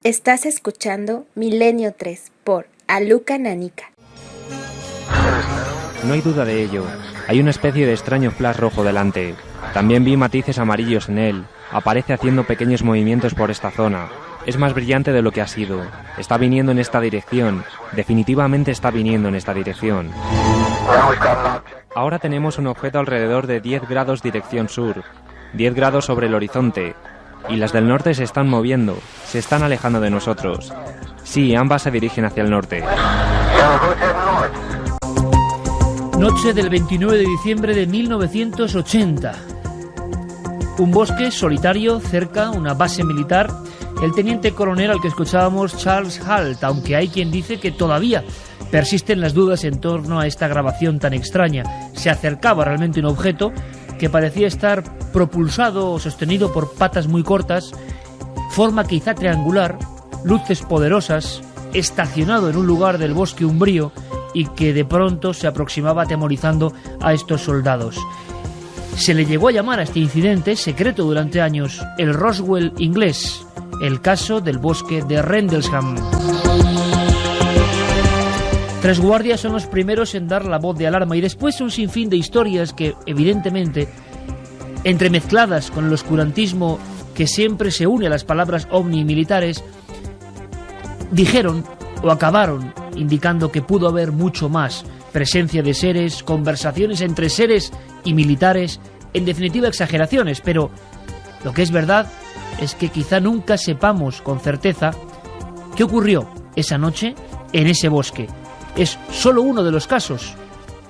Estás escuchando Milenio 3 por Aluka Nanika. No hay duda de ello. Hay una especie de extraño flash rojo delante. También vi matices amarillos en él. Aparece haciendo pequeños movimientos por esta zona. Es más brillante de lo que ha sido. Está viniendo en esta dirección. Definitivamente está viniendo en esta dirección. Ahora tenemos un objeto alrededor de 10 grados dirección sur. 10 grados sobre el horizonte. Y las del norte se están moviendo. Se están alejando de nosotros. Sí, ambas se dirigen hacia el norte. Noche del 29 de diciembre de 1980. Un bosque solitario cerca, una base militar. El teniente coronel al que escuchábamos, Charles Halt, aunque hay quien dice que todavía persisten las dudas en torno a esta grabación tan extraña. Se acercaba realmente un objeto que parecía estar propulsado o sostenido por patas muy cortas, forma quizá triangular, luces poderosas, estacionado en un lugar del bosque umbrío y que de pronto se aproximaba atemorizando a estos soldados. Se le llegó a llamar a este incidente, secreto durante años, el Roswell inglés, el caso del bosque de Rendlesham. Tres guardias son los primeros en dar la voz de alarma y después un sinfín de historias que, evidentemente, entremezcladas con el oscurantismo que siempre se une a las palabras ovni militares, dijeron o acabaron indicando que pudo haber mucho más: presencia de seres, conversaciones entre seres y militares, en definitiva exageraciones, pero lo que es verdad es que quizá nunca sepamos con certeza qué ocurrió esa noche en ese bosque. Es solo uno de los casos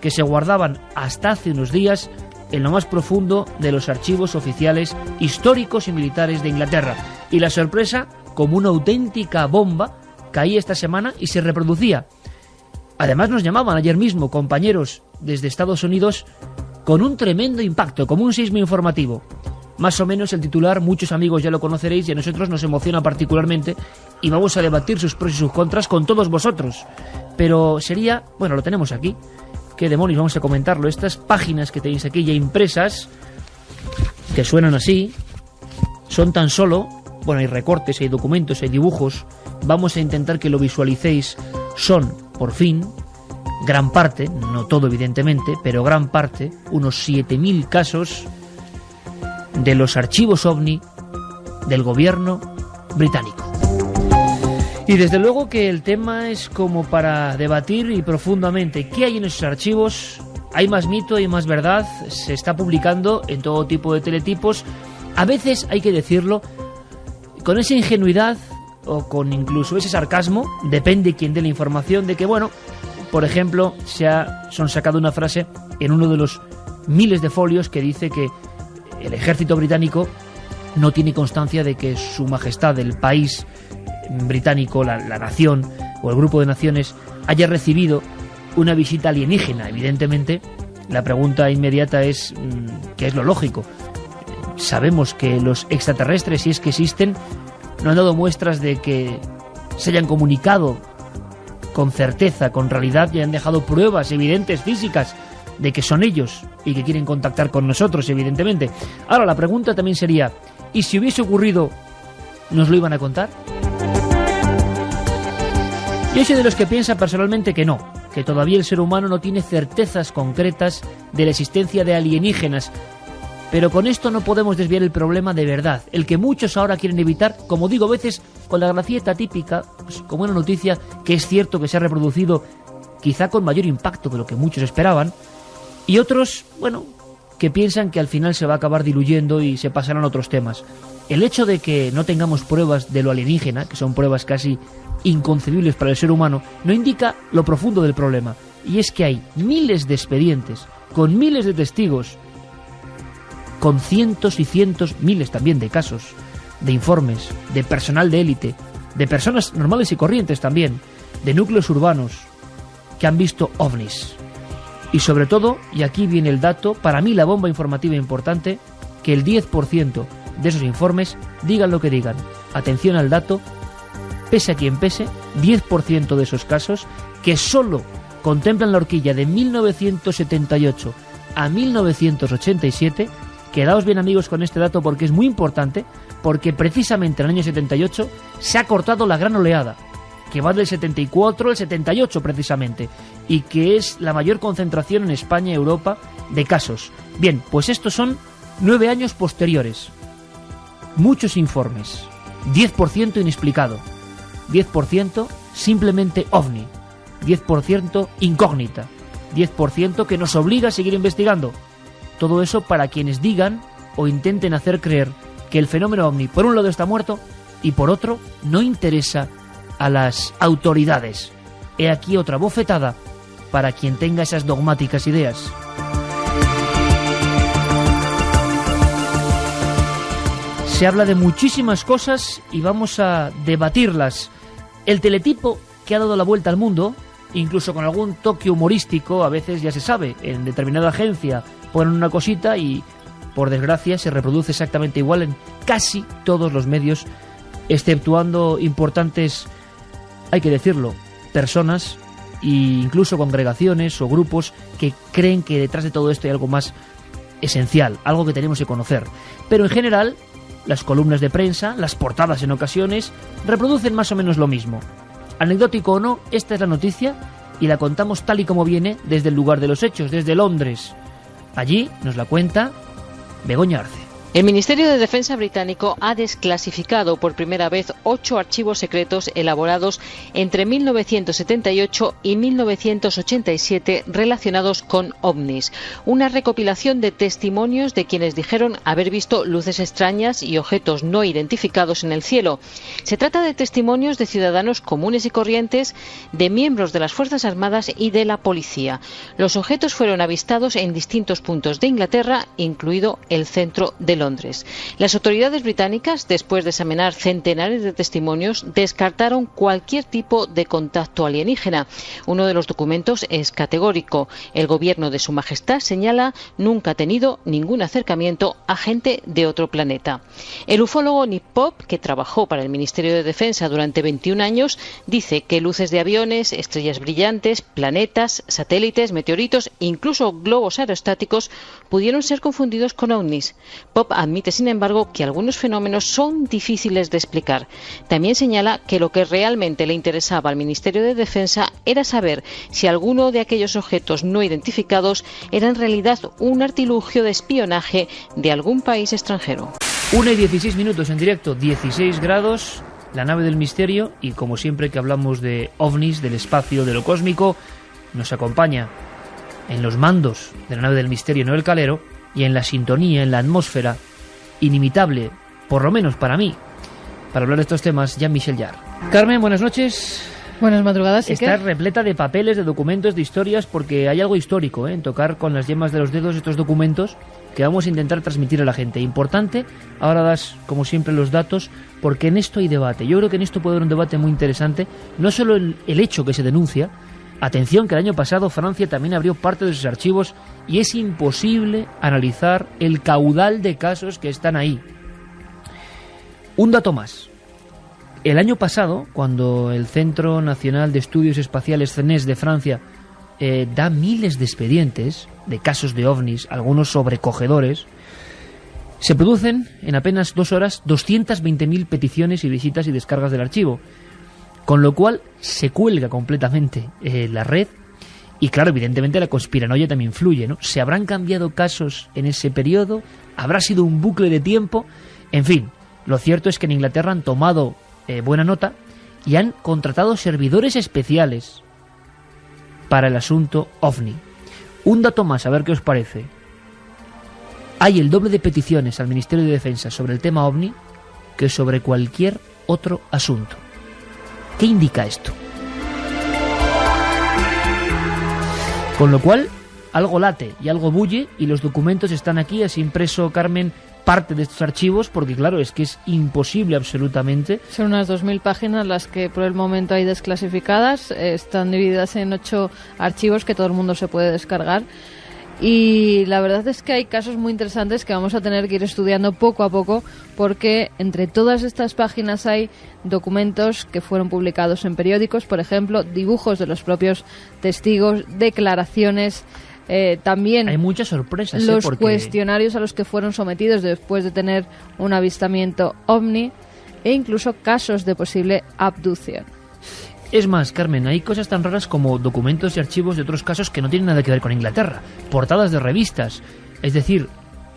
que se guardaban hasta hace unos días en lo más profundo de los archivos oficiales históricos y militares de Inglaterra. Y la sorpresa, como una auténtica bomba, caía esta semana y se reproducía. Además nos llamaban ayer mismo compañeros desde Estados Unidos con un tremendo impacto, como un sismo informativo. Más o menos el titular, muchos amigos ya lo conoceréis y a nosotros nos emociona particularmente y vamos a debatir sus pros y sus contras con todos vosotros. Pero sería, bueno, lo tenemos aquí. ¿Qué demonios? Vamos a comentarlo. Estas páginas que tenéis aquí ya impresas, que suenan así, son tan solo, bueno, hay recortes, hay documentos, hay dibujos. Vamos a intentar que lo visualicéis. Son, por fin, gran parte, no todo evidentemente, pero gran parte, unos 7.000 casos de los archivos OVNI del gobierno británico. Y desde luego que el tema es como para debatir y profundamente. ¿Qué hay en esos archivos? ¿Hay más mito, hay más verdad? Se está publicando en todo tipo de teletipos. A veces, hay que decirlo, con esa ingenuidad o con incluso ese sarcasmo, depende quién dé la información, de que, bueno, por ejemplo, son sacado una frase en uno de los miles de folios que dice que el ejército británico no tiene constancia de que su majestad, el país británico, la nación o el grupo de naciones, haya recibido una visita alienígena. Evidentemente, la pregunta inmediata es ¿qué es lo lógico? Sabemos que los extraterrestres, si es que existen, no han dado muestras de que se hayan comunicado con certeza, con realidad, y han dejado pruebas evidentes, físicas, de que son ellos y que quieren contactar con nosotros, evidentemente. Ahora, la pregunta también sería, ¿y si hubiese ocurrido, nos lo iban a contar? Yo soy de los que piensa personalmente que no, que todavía el ser humano no tiene certezas concretas de la existencia de alienígenas, pero con esto no podemos desviar el problema de verdad, el que muchos ahora quieren evitar, como digo, a veces con la gracieta típica, pues, como una noticia que es cierto que se ha reproducido quizá con mayor impacto de lo que muchos esperaban, y otros, bueno, que piensan que al final se va a acabar diluyendo y se pasarán a otros temas. El hecho de que no tengamos pruebas de lo alienígena, que son pruebas casi inconcebibles para el ser humano, no indica lo profundo del problema. Y es que hay miles de expedientes, con miles de testigos, con cientos y cientos, miles también de casos, de informes, de personal de élite, de personas normales y corrientes también, de núcleos urbanos, que han visto ovnis. Y sobre todo, y aquí viene el dato, para mí la bomba informativa importante, que el 10% de esos informes, digan lo que digan, atención al dato, pese a quien pese, 10% de esos casos, que solo contemplan la horquilla de 1978 a 1987, Quedaos bien, amigos, con este dato porque es muy importante, porque precisamente en el año 78 se ha cortado la gran oleada, que va del 74 al 78 precisamente, y que es la mayor concentración en España y Europa de casos. Bien, pues estos son 9 años posteriores. Muchos informes, 10% inexplicado, 10% simplemente ovni, 10% incógnita, 10% que nos obliga a seguir investigando. Todo eso para quienes digan o intenten hacer creer que el fenómeno ovni por un lado está muerto y por otro no interesa a las autoridades. He aquí otra bofetada para quien tenga esas dogmáticas ideas. Se habla de muchísimas cosas y vamos a debatirlas. El teletipo que ha dado la vuelta al mundo, incluso con algún toque humorístico, a veces ya se sabe, en determinada agencia ponen una cosita y, por desgracia, se reproduce exactamente igual en casi todos los medios, exceptuando importantes, hay que decirlo, personas e incluso congregaciones o grupos que creen que detrás de todo esto hay algo más esencial, algo que tenemos que conocer. Pero en general, las columnas de prensa, las portadas en ocasiones, reproducen más o menos lo mismo. Anecdótico o no, esta es la noticia y la contamos tal y como viene desde el lugar de los hechos, desde Londres. Allí nos la cuenta Begoña Arce. El Ministerio de Defensa británico ha desclasificado por primera vez 8 archivos secretos elaborados entre 1978 y 1987 relacionados con ovnis. Una recopilación de testimonios de quienes dijeron haber visto luces extrañas y objetos no identificados en el cielo. Se trata de testimonios de ciudadanos comunes y corrientes, de miembros de las Fuerzas Armadas y de la policía. Los objetos fueron avistados en distintos puntos de Inglaterra, incluido el centro de Londres. Las autoridades británicas, después de examinar centenares de testimonios, descartaron cualquier tipo de contacto alienígena. Uno de los documentos es categórico. El gobierno de Su Majestad señala nunca ha tenido ningún acercamiento a gente de otro planeta. El ufólogo Nick Pope, que trabajó para el Ministerio de Defensa durante 21 años, dice que luces de aviones, estrellas brillantes, planetas, satélites, meteoritos, incluso globos aerostáticos pudieron ser confundidos con ovnis. Pope admite, sin embargo, que algunos fenómenos son difíciles de explicar. También señala que lo que realmente le interesaba al Ministerio de Defensa era saber si alguno de aquellos objetos no identificados era en realidad un artilugio de espionaje de algún país extranjero. 1:16 en directo, 16 grados, la nave del misterio, y como siempre que hablamos de ovnis, del espacio, de lo cósmico, nos acompaña en los mandos de la nave del misterio Noel Calero y en la sintonía, en la atmósfera inimitable, por lo menos para mí, para hablar de estos temas, Jean-Michel Jarre. Carmen, buenas noches. Buenas madrugadas. Está repleta de papeles, de documentos, de historias, porque hay algo histórico, en tocar con las yemas de los dedos estos documentos que vamos a intentar transmitir a la gente. Importante, ahora das, como siempre, los datos, porque en esto hay debate. Yo creo que en esto puede haber un debate muy interesante, no solo el hecho que se denuncia. Atención, que el año pasado Francia también abrió parte de sus archivos y es imposible analizar el caudal de casos que están ahí. Un dato más. El año pasado, cuando el Centro Nacional de Estudios Espaciales CNES de Francia da miles de expedientes de casos de ovnis, algunos sobrecogedores, se producen en apenas 2 horas 220.000 peticiones y visitas y descargas del archivo. Con lo cual se cuelga completamente la red y, claro, evidentemente la conspiranoia también influye, ¿no? ¿Se habrán cambiado casos en ese periodo? ¿Habrá sido un bucle de tiempo? En fin, lo cierto es que en Inglaterra han tomado buena nota y han contratado servidores especiales para el asunto ovni. Un dato más, a ver qué os parece. Hay el doble de peticiones al Ministerio de Defensa sobre el tema ovni que sobre cualquier otro asunto. ¿Qué indica esto? Con lo cual, algo late y algo bulle y los documentos están aquí. Has impreso, Carmen, parte de estos archivos porque, claro, es que es imposible absolutamente. Son unas 2.000 páginas las que por el momento hay desclasificadas. Están divididas en 8 archivos que todo el mundo se puede descargar. Y la verdad es que hay casos muy interesantes que vamos a tener que ir estudiando poco a poco porque entre todas estas páginas hay documentos que fueron publicados en periódicos, por ejemplo, dibujos de los propios testigos, declaraciones, También hay muchas sorpresas. Los porque... cuestionarios a los que fueron sometidos después de tener un avistamiento ovni e incluso casos de posible abducción. Es más, Carmen, hay cosas tan raras como documentos y archivos de otros casos que no tienen nada que ver con Inglaterra, portadas de revistas. Es decir,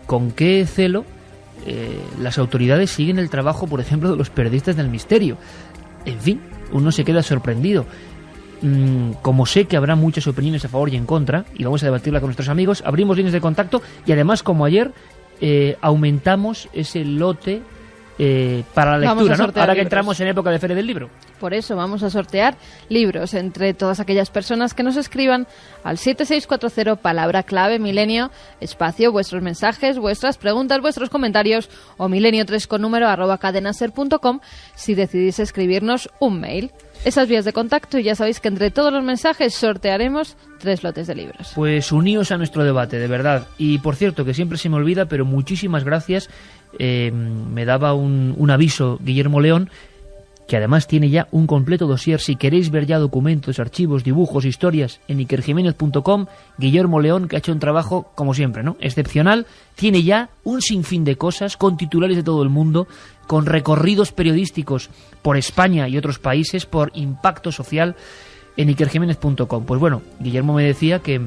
con qué celo las autoridades siguen el trabajo, por ejemplo, de los periodistas del misterio. En fin, uno se queda sorprendido. Como sé que habrá muchas opiniones a favor y en contra, y vamos a debatirla con nuestros amigos, abrimos líneas de contacto y además, como ayer, aumentamos ese lote para la lectura, ¿no? Ahora que entramos en época de Feria del Libro. Por eso vamos a sortear libros entre todas aquellas personas que nos escriban al 7640, palabra clave milenio, espacio, vuestros mensajes, vuestras preguntas, vuestros comentarios o milenio3 con número @cadenaser.com si decidís escribirnos un mail. Esas vías de contacto, y ya sabéis que entre todos los mensajes sortearemos 3 lotes de libros. Pues uníos a nuestro debate, de verdad. Y por cierto, que siempre se me olvida, pero muchísimas gracias. Me daba un aviso Guillermo León, que además tiene ya un completo dossier. Si queréis ver ya documentos, archivos, dibujos, historias en ikerjiménez.com, Guillermo León, que ha hecho un trabajo, como siempre, ¿no?, excepcional, tiene ya un sinfín de cosas, con titulares de todo el mundo, con recorridos periodísticos por España y otros países, por impacto social, en ikerjiménez.com. Pues bueno, Guillermo me decía que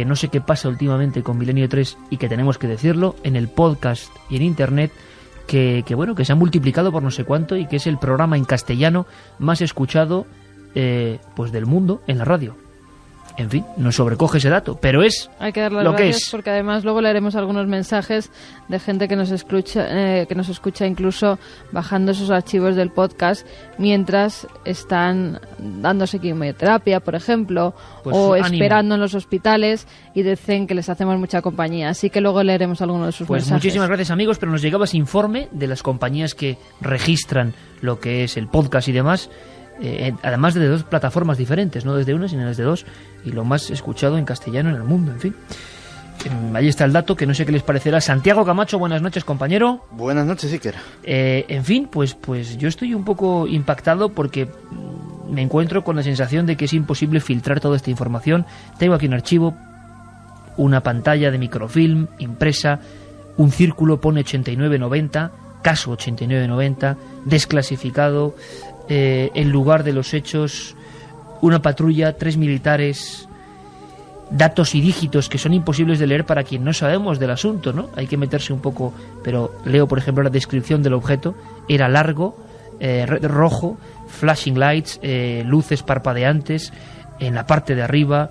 no sé qué pasa últimamente con Milenio 3 y que tenemos que decirlo en el podcast y en internet, que bueno, que se ha multiplicado por no sé cuánto y que es el programa en castellano más escuchado pues del mundo en la radio. En fin, nos sobrecoge ese dato, pero es hay que darle las lo que gracias, es. porque además luego leeremos algunos mensajes de gente que nos escucha incluso bajando esos archivos del podcast mientras están dándose quimioterapia, por ejemplo, pues o ánimo. esperando en los hospitales, y dicen que les hacemos mucha compañía, así que luego leeremos algunos de sus pues mensajes. Muchísimas gracias, amigos, pero nos llegaba ese informe de las compañías que registran lo que es el podcast y demás, además de 2 plataformas diferentes, no desde una sino desde 2, y lo más escuchado en castellano en el mundo, en fin. Ahí está el dato, que no sé qué les parecerá. Santiago Camacho, buenas noches, compañero. Buenas noches, Iker. En fin, pues yo estoy un poco impactado porque me encuentro con la sensación de que es imposible filtrar toda esta información. Tengo aquí un archivo, una pantalla de microfilm impresa, un círculo pone 8990, caso 8990, desclasificado, el lugar de los hechos, una patrulla, 3 militares, datos y dígitos que son imposibles de leer para quien no sabemos del asunto, ¿no? Hay que meterse un poco, pero leo, por ejemplo, la descripción del objeto. Era largo, rojo, flashing lights, luces parpadeantes en la parte de arriba,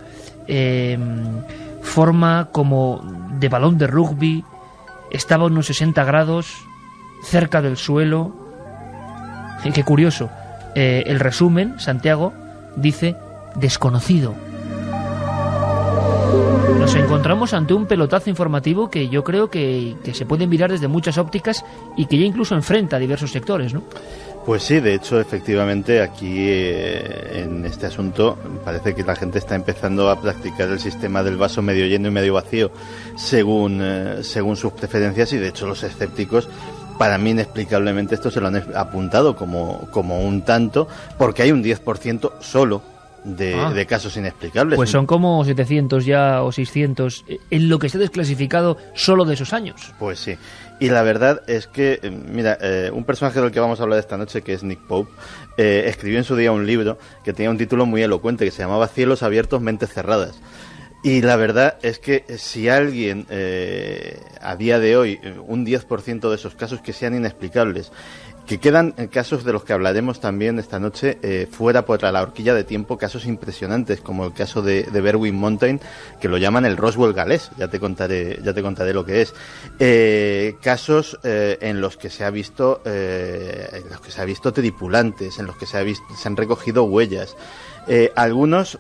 forma como de balón de rugby, estaba a unos 60 grados, cerca del suelo. Qué curioso. El resumen, Santiago, dice desconocido. Nos encontramos ante un pelotazo informativo que yo creo que se puede mirar desde muchas ópticas y que ya incluso enfrenta a diversos sectores, ¿no? Pues sí, de hecho, efectivamente, aquí en este asunto parece que la gente está empezando a practicar el sistema del vaso medio lleno y medio vacío según sus preferencias, y de hecho los escépticos, para mí inexplicablemente, esto se lo han apuntado como un tanto, porque hay un 10% solo de casos inexplicables. Pues son como 700 ya o 600 en lo que se ha desclasificado solo de esos años. Pues sí. Y la verdad es que, mira, un personaje del que vamos a hablar esta noche, que es Nick Pope, escribió en su día un libro que tenía un título muy elocuente, que se llamaba Cielos abiertos, mentes cerradas. Y la verdad es que si alguien, a día de hoy, un 10% de esos casos que sean inexplicables, que quedan casos de los que hablaremos también esta noche, fuera por la horquilla de tiempo, casos impresionantes, como el caso de Berwyn Mountain, que lo llaman el Roswell galés, ya te contaré lo que es. Casos en los que se ha visto tripulantes, en los que se han recogido huellas. Algunos,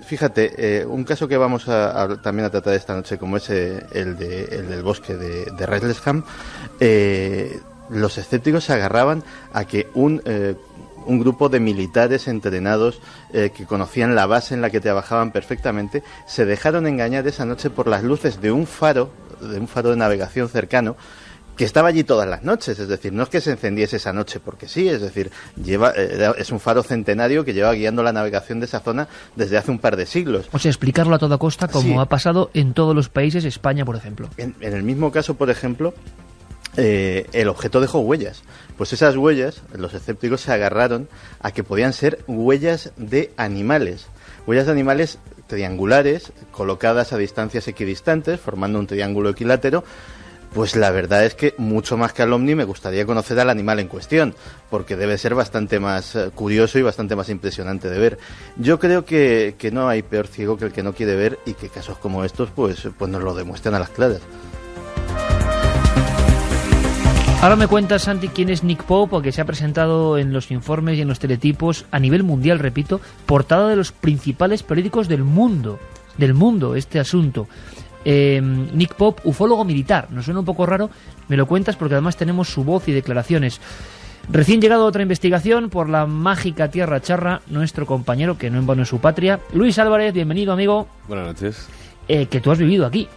fíjate, un caso que vamos también a tratar esta noche, como es el del bosque de Reislesham, los escépticos se agarraban a que un grupo de militares entrenados que conocían la base en la que trabajaban perfectamente, se dejaron engañar esa noche por las luces de un faro de navegación cercano, que estaba allí todas las noches, es decir, no es que se encendiese esa noche porque sí, es decir, es un faro centenario que lleva guiando la navegación de esa zona desde hace un par de siglos. O sea, explicarlo a toda costa como Sí. ha pasado en todos los países, España, por ejemplo. En el mismo caso, por ejemplo, el objeto dejó huellas. Pues esas huellas, los escépticos se agarraron a que podían ser huellas de animales. Huellas de animales triangulares, colocadas a distancias equidistantes, formando un triángulo equilátero. Pues la verdad es que mucho más que al ovni me gustaría conocer al animal en cuestión, porque debe ser bastante más curioso y bastante más impresionante de ver. Yo creo que no hay peor ciego que el que no quiere ver, y que casos como estos pues nos lo demuestran a las claras. Ahora me cuentas, Santi, quién es Nick Pope, porque se ha presentado en los informes y en los teletipos a nivel mundial, repito, portada de los principales periódicos del mundo, este asunto. Nick Pope, ufólogo militar. Nos suena un poco raro, me lo cuentas porque además tenemos su voz y declaraciones. Recién llegado a otra investigación por la mágica Tierra Charra, nuestro compañero, que no en vano es su patria, Luis Álvarez, bienvenido, amigo. Buenas noches. Que tú has vivido aquí,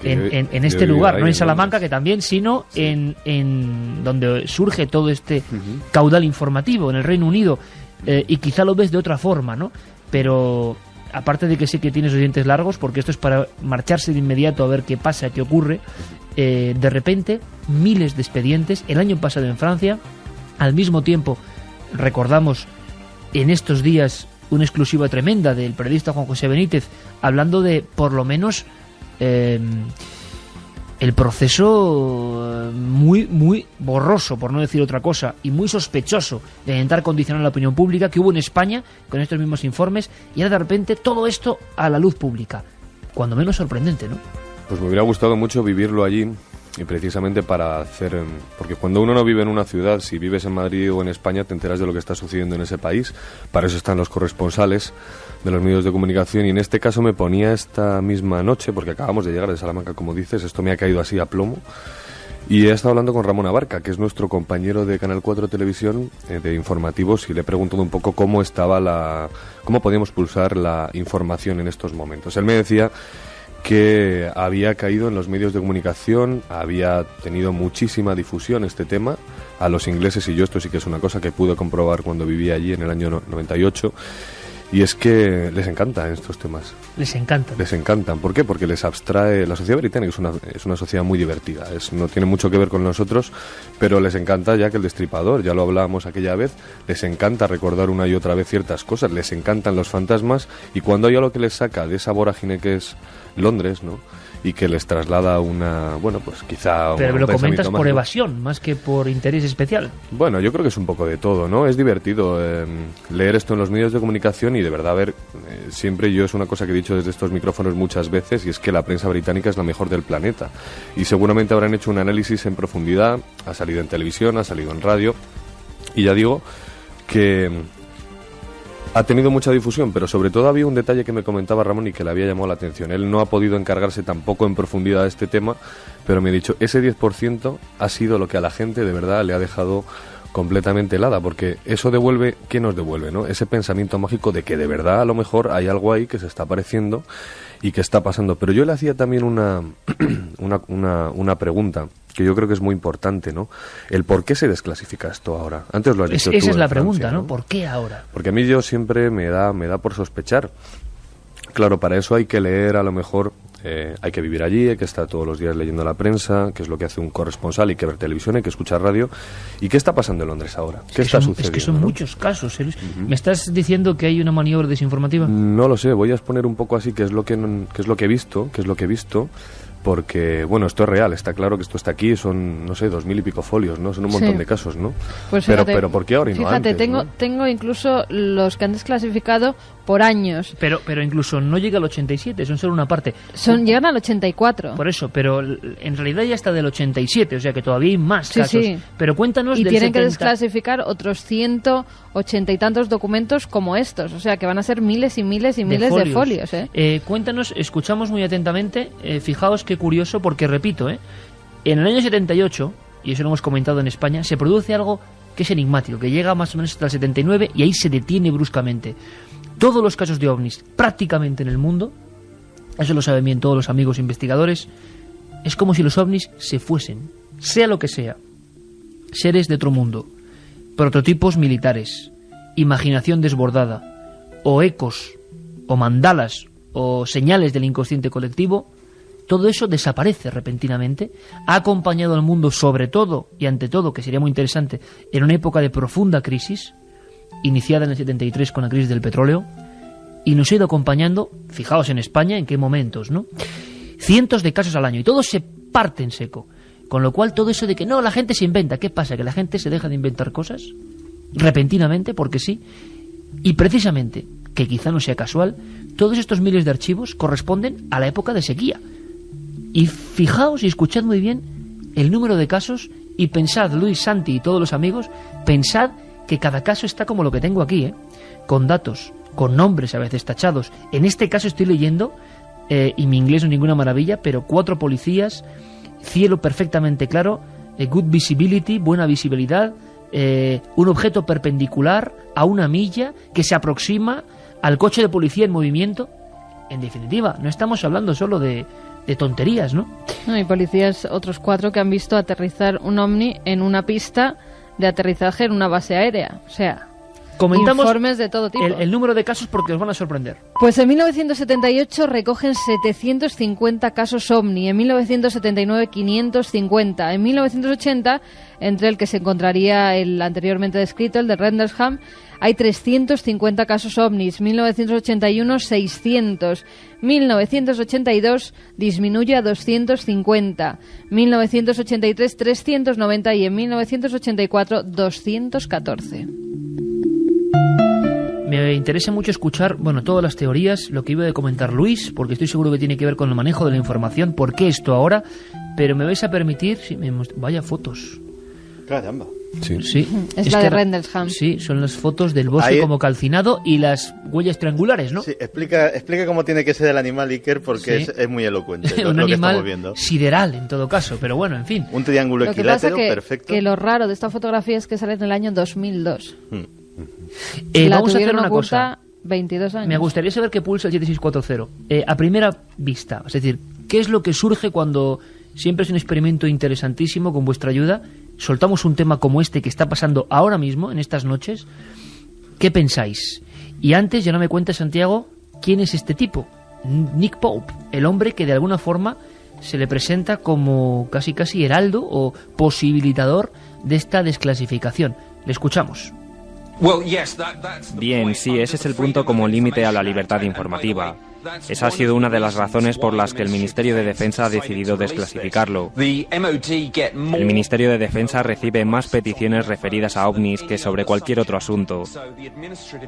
en este lugar, no en Salamanca, que también, sino sí, en donde surge todo este caudal informativo, en el Reino Unido, y quizá lo ves de otra forma, ¿no? Pero aparte de que sé que tienes los dientes largos, porque esto es para marcharse de inmediato a ver qué pasa, qué ocurre, de repente, miles de expedientes, el año pasado en Francia, al mismo tiempo, recordamos en estos días una exclusiva tremenda del periodista Juan José Benítez, hablando de, por lo menos, el proceso muy borroso, por no decir otra cosa, y muy sospechoso de intentar condicionar la opinión pública que hubo en España con estos mismos informes, y ahora de repente todo esto a la luz pública. Cuando menos sorprendente, ¿no? Pues me hubiera gustado mucho vivirlo allí, y precisamente para hacer... Porque cuando uno no vive en una ciudad, si vives en Madrid o en España, te enteras de lo que está sucediendo en ese país. Para eso están los corresponsales de los medios de comunicación, y en este caso me ponía esta misma noche, porque acabamos de llegar de Salamanca, como dices, esto me ha caído así a plomo, y he estado hablando con Ramón Abarca, que es nuestro compañero de Canal 4 Televisión, de informativos, y le he preguntado un poco cómo podíamos pulsar la información en estos momentos. Él me decía que había caído en los medios de comunicación, había tenido muchísima difusión este tema a los ingleses, y yo esto sí que es una cosa que pude comprobar cuando vivía allí en el año 98, y es que les encantan estos temas. Les encantan. Les encantan. ¿Por qué? Porque les abstrae... La sociedad británica es una sociedad muy divertida, no tiene mucho que ver con nosotros, pero les encanta ya que el Destripador, ya lo hablábamos aquella vez, les encanta recordar una y otra vez ciertas cosas, les encantan los fantasmas, y cuando hay algo que les saca de esa vorágine que es Londres, ¿no?, y que les traslada una, bueno, pues quizá... Pero lo comentas por más, evasión, más que por interés especial. Bueno, yo creo que es un poco de todo, ¿no? Es divertido leer esto en los medios de comunicación, y de verdad, a ver, siempre yo es una cosa que he dicho desde estos micrófonos muchas veces, y es que la prensa británica es la mejor del planeta. Y seguramente habrán hecho un análisis en profundidad, ha salido en televisión, ha salido en radio, y ya digo que... ha tenido mucha difusión, pero sobre todo había un detalle que me comentaba Ramón y que le había llamado la atención. Él no ha podido encargarse tampoco en profundidad de este tema, pero me ha dicho, ese 10% ha sido lo que a la gente de verdad le ha dejado completamente helada, porque eso devuelve, ¿qué nos devuelve, no? Ese pensamiento mágico de que de verdad a lo mejor hay algo ahí que se está apareciendo y que está pasando. Pero yo le hacía también una pregunta que yo creo que es muy importante, ¿no? El por qué se desclasifica esto ahora. Antes lo has dicho tú. Esa es la pregunta, Francia, ¿no? ¿Por qué ahora? Porque a mí yo siempre me da por sospechar. Claro, para eso hay que leer, a lo mejor, hay que vivir allí, hay que estar todos los días leyendo la prensa, que es lo que hace un corresponsal, hay que ver televisión, hay que escuchar radio. ¿Y qué está pasando en Londres ahora? ¿Qué está sucediendo? Es que son, ¿no?, muchos casos. ¿Me estás diciendo que hay una maniobra desinformativa? No lo sé, voy a exponer un poco así qué es lo que he visto, porque, bueno, esto es real, está claro que esto está aquí, son, no sé, 2000 y pico folios, ¿no? Son un montón de casos, ¿no? Pues fíjate, pero ¿por qué ahora y no antes? Fíjate, tengo incluso los que han desclasificado por años. Pero incluso no llega al 87, son solo una parte. Llegan al 84. Por eso, pero en realidad ya está del 87, o sea que todavía hay más casos. Sí. Pero cuéntanos y del tienen 70... que desclasificar otros 180 y tantos documentos como estos, o sea que van a ser miles y miles y miles de folios. Cuéntanos, escuchamos muy atentamente, fijaos qué curioso, porque repito, en el año 78, y eso lo hemos comentado en España, se produce algo que es enigmático, que llega más o menos hasta el 79 y ahí se detiene bruscamente. Todos los casos de ovnis, prácticamente en el mundo, eso lo saben bien todos los amigos investigadores, Es como si los ovnis se fuesen, sea lo que sea. Seres de otro mundo, prototipos militares, imaginación desbordada, o ecos, o mandalas, o señales del inconsciente colectivo. Todo eso desaparece repentinamente, ha acompañado al mundo sobre todo y ante todo, que sería muy interesante, en una época de profunda crisis, iniciada en el 73 con la crisis del petróleo, y nos ha ido acompañando, fijaos en España, en qué momentos, ¿no? Cientos de casos al año, y todo se parte en seco. Con lo cual todo eso de que no, la gente se inventa, ¿qué pasa? ¿Que la gente se deja de inventar cosas? Repentinamente, porque sí. Y precisamente, que quizá no sea casual, todos estos miles de archivos corresponden a la época de sequía. Y fijaos y escuchad muy bien el número de casos y pensad, Luis, Santi y todos los amigos, pensad que cada caso está como lo que tengo aquí, con datos, con nombres a veces tachados. En este caso estoy leyendo, y mi inglés no es ninguna maravilla, pero 4 policías, cielo perfectamente claro, good visibility, buena visibilidad, un objeto perpendicular a 1 milla que se aproxima al coche de policía en movimiento. En definitiva, no estamos hablando solo de tonterías, ¿no? No, y policías, otros 4 que han visto aterrizar un ovni en una pista de aterrizaje en una base aérea. O sea, comentamos informes de todo tipo. El número de casos porque os van a sorprender. Pues en 1978 recogen 750 casos ovni, en 1979 550, en 1980, entre el que se encontraría el anteriormente descrito, el de Rendlesham, hay 350 casos ovnis, 1981 600, 1982 disminuye a 250, 1983 390 y en 1984 214. Me interesa mucho escuchar, todas las teorías, lo que iba a comentar Luis, porque estoy seguro que tiene que ver con el manejo de la información. ¿Por qué esto ahora? Pero me vais a permitir, vaya fotos. Caramba. Sí. Es la de Rendlesham. Sí, son las fotos del bosque Ahí... como calcinado y las huellas triangulares, ¿no? Sí, explica cómo tiene que ser el animal, Iker, porque sí. es muy elocuente Un lo que estamos animal viendo. Sideral, en todo caso, pero bueno, en fin. Un triángulo Lo que equilátero, pasa perfecto. que lo raro de esta fotografía es que sale en el año 2002. Vamos a hacer una cosa. 22 años. Me gustaría saber qué pulsa el 7640. A primera vista, es decir, ¿qué es lo que surge cuando siempre es un experimento interesantísimo con vuestra ayuda? Soltamos un tema como este que está pasando ahora mismo, en estas noches. ¿Qué pensáis? Y antes, ya no me cuenta Santiago, ¿quién es este tipo? Nick Pope, el hombre que de alguna forma se le presenta como casi heraldo o posibilitador de esta desclasificación. Le escuchamos. Bien, sí, ese es el punto como límite a la libertad informativa. Esa ha sido una de las razones por las que el Ministerio de Defensa ha decidido desclasificarlo. El Ministerio de Defensa recibe más peticiones referidas a ovnis que sobre cualquier otro asunto.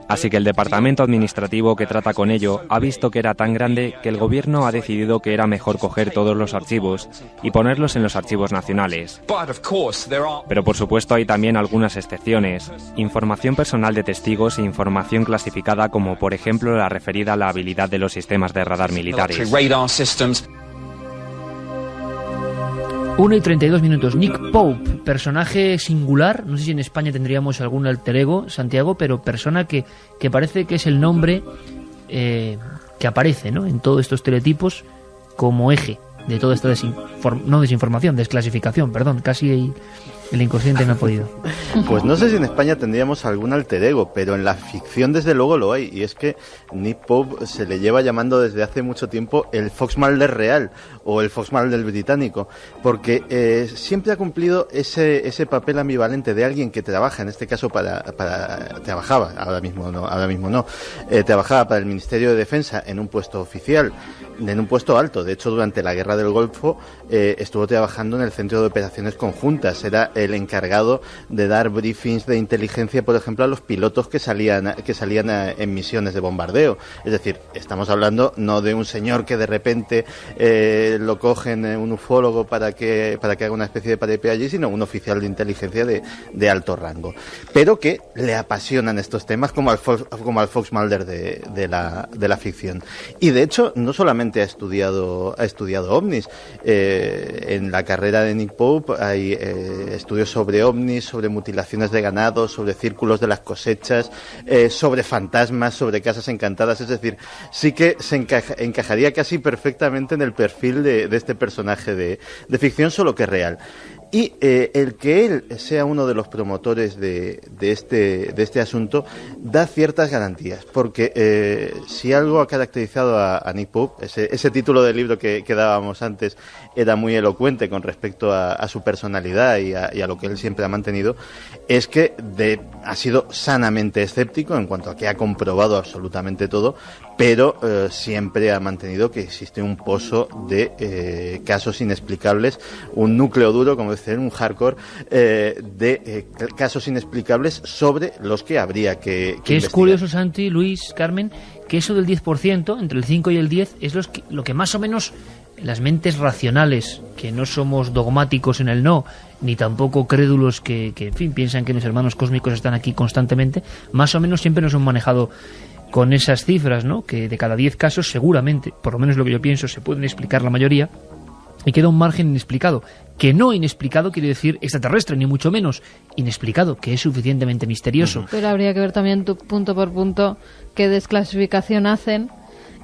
Así que el departamento administrativo que trata con ello ha visto que era tan grande que el gobierno ha decidido que era mejor coger todos los archivos y ponerlos en los archivos nacionales. Pero por supuesto hay también algunas excepciones. Información personal de testigos e información clasificada como por ejemplo la referida a la habilidad de los sistemas de radar militares. 1:32. Nick Pope, personaje singular. No sé si en España tendríamos algún alter ego, Santiago, pero persona que parece que es el nombre que aparece, ¿no?, en todos estos teletipos como eje de toda esta desclasificación, perdón, casi el inconsciente no ha podido. Pues no sé si en España tendríamos algún alter ego, pero en la ficción desde luego lo hay, y es que Nick Pope se le lleva llamando desde hace mucho tiempo el Fox Mulder real o el Fox Mulder británico, porque siempre ha cumplido ese papel ambivalente de alguien que trabaja, en este caso trabajaba, ahora mismo no, trabajaba para el Ministerio de Defensa en un puesto oficial, en un puesto alto. De hecho, durante la Guerra del Golfo estuvo trabajando en el Centro de Operaciones Conjuntas, era el encargado de dar briefings de inteligencia, por ejemplo, a los pilotos que salían en misiones de bombardeo. Es decir, estamos hablando no de un señor que de repente lo cogen un ufólogo para que haga una especie de paripé allí, sino un oficial de inteligencia de alto rango, pero que le apasionan estos temas como al Fox Mulder de la ficción. Y de hecho no solamente ha estudiado ovnis. En la carrera de Nick Pope hay estudios sobre ovnis, sobre mutilaciones de ganado, sobre círculos de las cosechas, sobre fantasmas, sobre casas encantadas. Es decir, sí que se encajaría casi perfectamente en el perfil de este personaje de ficción, solo que real. Y el que él sea uno de los promotores de este asunto da ciertas garantías, porque si algo ha caracterizado a Nick Pope, ese título del libro que dábamos antes era muy elocuente con respecto a su personalidad y a lo que él siempre ha mantenido, es que ha sido sanamente escéptico en cuanto a que ha comprobado absolutamente todo, pero siempre ha mantenido que existe un pozo de casos inexplicables, un núcleo duro, como decir, un hardcore de casos inexplicables sobre los que habría que investigar. Es curioso, Santi, Luis, Carmen, que eso del 10%, entre el 5 y el 10, es lo que más o menos las mentes racionales, que no somos dogmáticos en el no, ni tampoco crédulos que en fin, piensan que los hermanos cósmicos están aquí constantemente, más o menos siempre nos han manejado con esas cifras, ¿no? Que de cada 10 casos seguramente, por lo menos lo que yo pienso, se pueden explicar la mayoría, y queda un margen inexplicado. Que no inexplicado quiere decir extraterrestre, ni mucho menos. Inexplicado, que es suficientemente misterioso. Pero habría que ver también punto por punto qué desclasificación hacen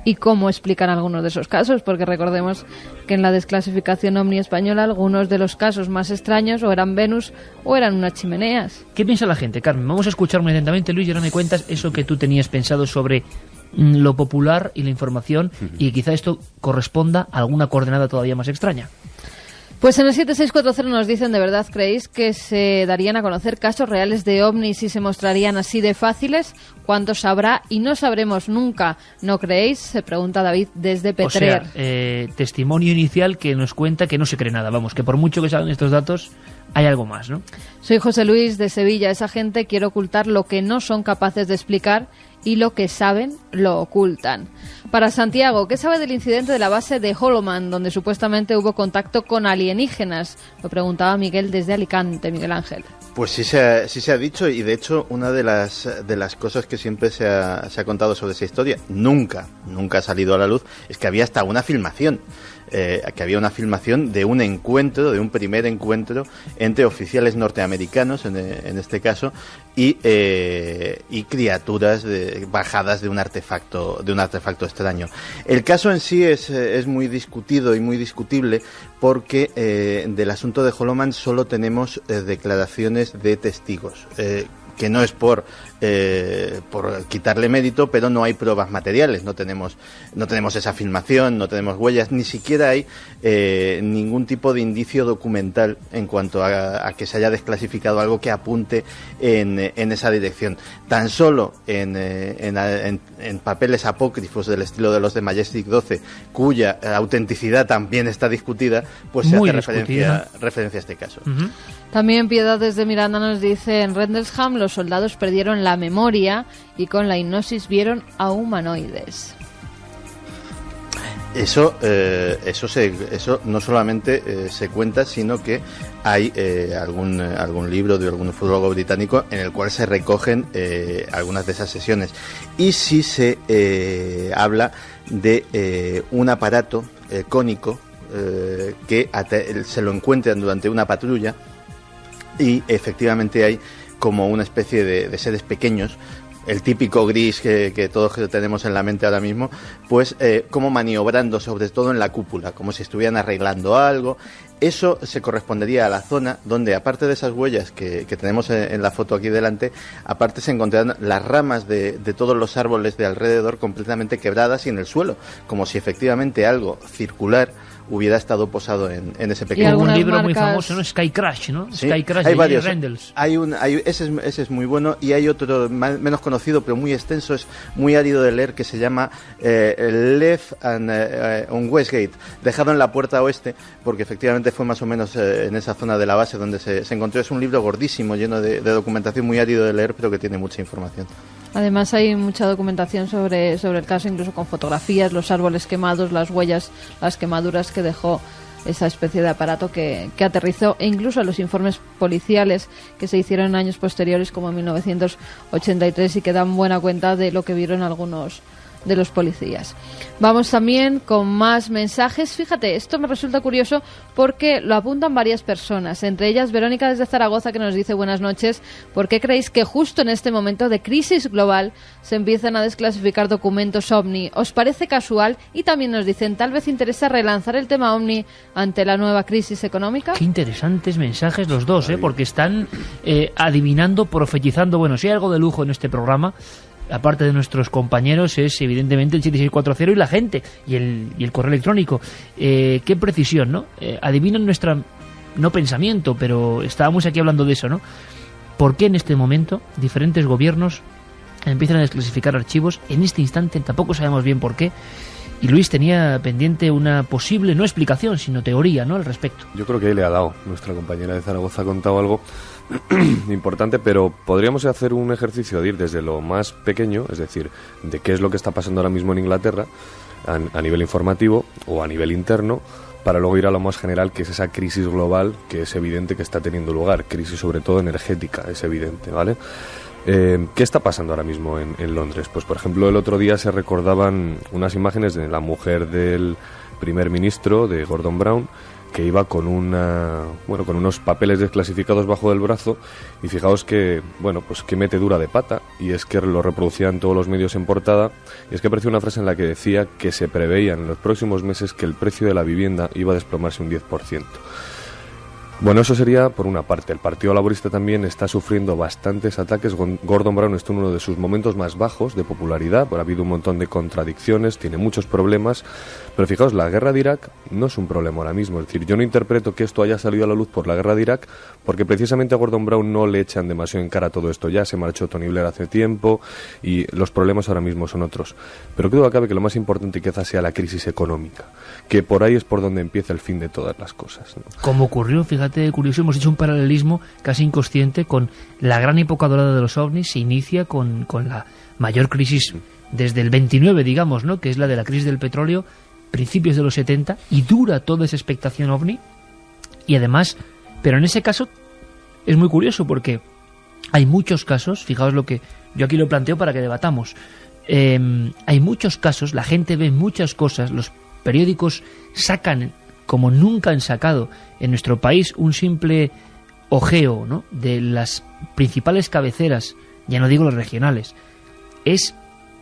y cómo explican algunos de esos casos, porque recordemos que en la desclasificación ovni española algunos de los casos más extraños o eran Venus o eran unas chimeneas. ¿Qué piensa la gente, Carmen? Vamos a escuchar muy atentamente, Luis, y ahora me cuentas eso que tú tenías pensado sobre lo popular y la información, y quizá esto corresponda a alguna coordenada todavía más extraña. Pues en el 7640 nos dicen, ¿de verdad creéis que se darían a conocer casos reales de ovnis y se mostrarían así de fáciles? ¿Cuántos habrá? Y no sabremos nunca, ¿no creéis? Se pregunta David desde Petrer. O sea, testimonio inicial que nos cuenta que no se cree nada. Vamos, que por mucho que salgan estos datos, hay algo más, ¿no? Soy José Luis de Sevilla. Esa gente quiere ocultar lo que no son capaces de explicar y lo que saben lo ocultan. Para Santiago, ¿qué sabe del incidente de la base de Holloman, donde supuestamente hubo contacto con alienígenas? Lo preguntaba Miguel desde Alicante, Miguel Ángel. Pues sí se ha dicho, y de hecho una de las cosas que siempre se ha contado sobre esa historia, nunca ha salido a la luz, es que había hasta una filmación. Que había una filmación de un encuentro, de un primer encuentro entre oficiales norteamericanos, en este caso, y criaturas bajadas de un artefacto extraño. El caso en sí es muy discutido y muy discutible, porque del asunto de Holloman solo tenemos declaraciones de testigos. Que no es por quitarle mérito, pero no hay pruebas materiales, no tenemos esa filmación, no tenemos huellas, ni siquiera hay ningún tipo de indicio documental en cuanto a que se haya desclasificado algo que apunte en esa dirección. Tan solo en papeles apócrifos del estilo de los de Majestic 12, cuya autenticidad también está discutida, pues se hace referencia a este caso. Uh-huh. También Piedad desde Miranda nos dice, en Rendlesham los soldados perdieron la memoria y con la hipnosis vieron a humanoides. Eso no solamente se cuenta, sino que hay algún libro de algún ufólogo británico en el cual se recogen algunas de esas sesiones. Y sí se habla de un aparato cónico que se lo encuentran durante una patrulla, y efectivamente hay como una especie de seres pequeños, el típico gris que todos tenemos en la mente ahora mismo, pues como maniobrando sobre todo en la cúpula, como si estuvieran arreglando algo. Eso se correspondería a la zona donde, aparte de esas huellas que tenemos en la foto aquí delante, aparte se encontrarán las ramas de todos los árboles de alrededor completamente quebradas y en el suelo, como si efectivamente algo circular hubiera estado posado en ese pequeño. Y un libro muy famoso, ¿no? Sky Crash, ¿no? Sí, Sky Crash hay de varios. Rendels. Ese es muy bueno, y hay otro menos conocido pero muy extenso, es muy árido de leer, que se llama Left on Westgate, dejado en la puerta oeste, porque efectivamente fue más o menos en esa zona de la base donde se encontró. Es un libro gordísimo, lleno de documentación, muy árido de leer, pero que tiene mucha información. Además hay mucha documentación sobre el caso, incluso con fotografías, los árboles quemados, las huellas, las quemaduras que dejó esa especie de aparato que aterrizó, e incluso los informes policiales que se hicieron en años posteriores, como en 1983, y que dan buena cuenta de lo que vieron algunos de los policías. Vamos también con más mensajes. Fíjate, esto me resulta curioso porque lo apuntan varias personas, entre ellas Verónica desde Zaragoza, que nos dice: buenas noches, ¿por qué creéis que justo en este momento de crisis global se empiezan a desclasificar documentos OVNI? ¿Os parece casual? Y también nos dicen: tal vez interesa relanzar el tema OVNI ante la nueva crisis económica. Qué interesantes mensajes los dos, porque están adivinando, profetizando. Bueno, si hay algo de lujo en este programa, aparte de nuestros compañeros, es evidentemente el 7640 y la gente, y el correo electrónico. Qué precisión, ¿no? Adivinan nuestra, no pensamiento, pero estábamos aquí hablando de eso, ¿no? ¿Por qué en este momento diferentes gobiernos empiezan a desclasificar archivos? En este instante tampoco sabemos bien por qué. Y Luis tenía pendiente una posible, no explicación, sino teoría, ¿no?, al respecto. Yo creo que ahí le ha dado. Nuestra compañera de Zaragoza ha contado algo importante, pero podríamos hacer un ejercicio de ir desde lo más pequeño, es decir, de qué es lo que está pasando ahora mismo en Inglaterra a nivel informativo o a nivel interno, para luego ir a lo más general, que es esa crisis global que es evidente que está teniendo lugar, crisis sobre todo energética, es evidente, ¿vale? ¿Qué está pasando ahora mismo en Londres? Pues por ejemplo, el otro día se recordaban unas imágenes de la mujer del primer ministro, de Gordon Brown, que iba con con unos papeles desclasificados bajo del brazo, y fijaos que, pues qué metedura de pata, y es que lo reproducían todos los medios en portada, y es que apareció una frase en la que decía que se preveía en los próximos meses que el precio de la vivienda iba a desplomarse un 10%. Bueno, eso sería por una parte. El Partido Laborista también está sufriendo bastantes ataques. Gordon Brown está en uno de sus momentos más bajos de popularidad, ha habido un montón de contradicciones, tiene muchos problemas, pero fijaos, la guerra de Irak no es un problema ahora mismo. Es decir, yo no interpreto que esto haya salido a la luz por la guerra de Irak, porque precisamente a Gordon Brown no le echan demasiado en cara todo esto. Ya se marchó Tony Blair hace tiempo y los problemas ahora mismo son otros. Pero creo que cabe que lo más importante quizás sea la crisis económica, que por ahí es por donde empieza el fin de todas las cosas, ¿no? Como ocurrió, fíjate, curioso, hemos hecho un paralelismo casi inconsciente con la gran época dorada de los ovnis. Se inicia con la mayor crisis desde el 29, digamos, ¿no?, que es la de la crisis del petróleo, principios de los 70, y dura toda esa expectación ovni. Y además, pero en ese caso es muy curioso porque hay muchos casos, fijaos lo que yo aquí lo planteo para que debatamos, hay muchos casos, la gente ve muchas cosas, los periódicos sacan, como nunca han sacado en nuestro país, un simple ojeo, ¿no?, de las principales cabeceras, ya no digo los regionales. Es,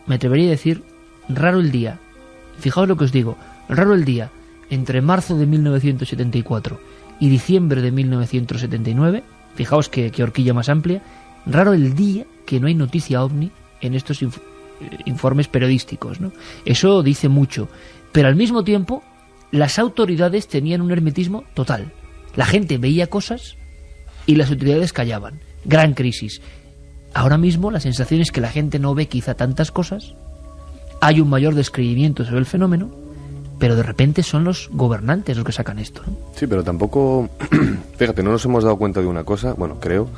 me atrevería a decir, raro el día, fijaos lo que os digo, raro el día entre marzo de 1974 y diciembre de 1979, fijaos qué horquilla más amplia, raro el día que no hay noticia ovni en estos informes periodísticos, ¿no? Eso dice mucho, pero al mismo tiempo las autoridades tenían un hermetismo total. La gente veía cosas y las autoridades callaban. Gran crisis. Ahora mismo la sensación es que la gente no ve quizá tantas cosas, hay un mayor descreimiento sobre el fenómeno, pero de repente son los gobernantes los que sacan esto, ¿no? Sí, pero tampoco, fíjate, no nos hemos dado cuenta de una cosa, creo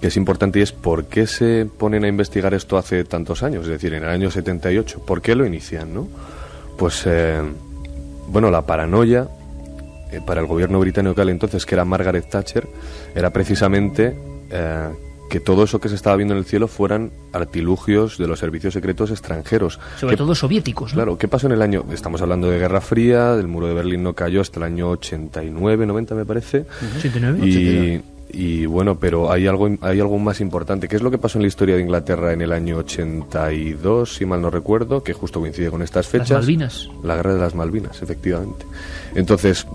que es importante, y es por qué se ponen a investigar esto hace tantos años, es decir, en el año 78, ¿por qué lo inician, no? Pues, la paranoia para el gobierno británico de aquel entonces, que era Margaret Thatcher, era precisamente que todo eso que se estaba viendo en el cielo fueran artilugios de los servicios secretos extranjeros. Sobre todo soviéticos, ¿no? Claro, ¿qué pasó en el año? Estamos hablando de Guerra Fría, el muro de Berlín no cayó hasta el año 89, 90 me parece. 89. Y bueno, pero hay algo más importante. ¿Qué es lo que pasó en la historia de Inglaterra en el año 82, si mal no recuerdo, que justo coincide con estas fechas? Las Malvinas. La guerra de las Malvinas, efectivamente. Entonces,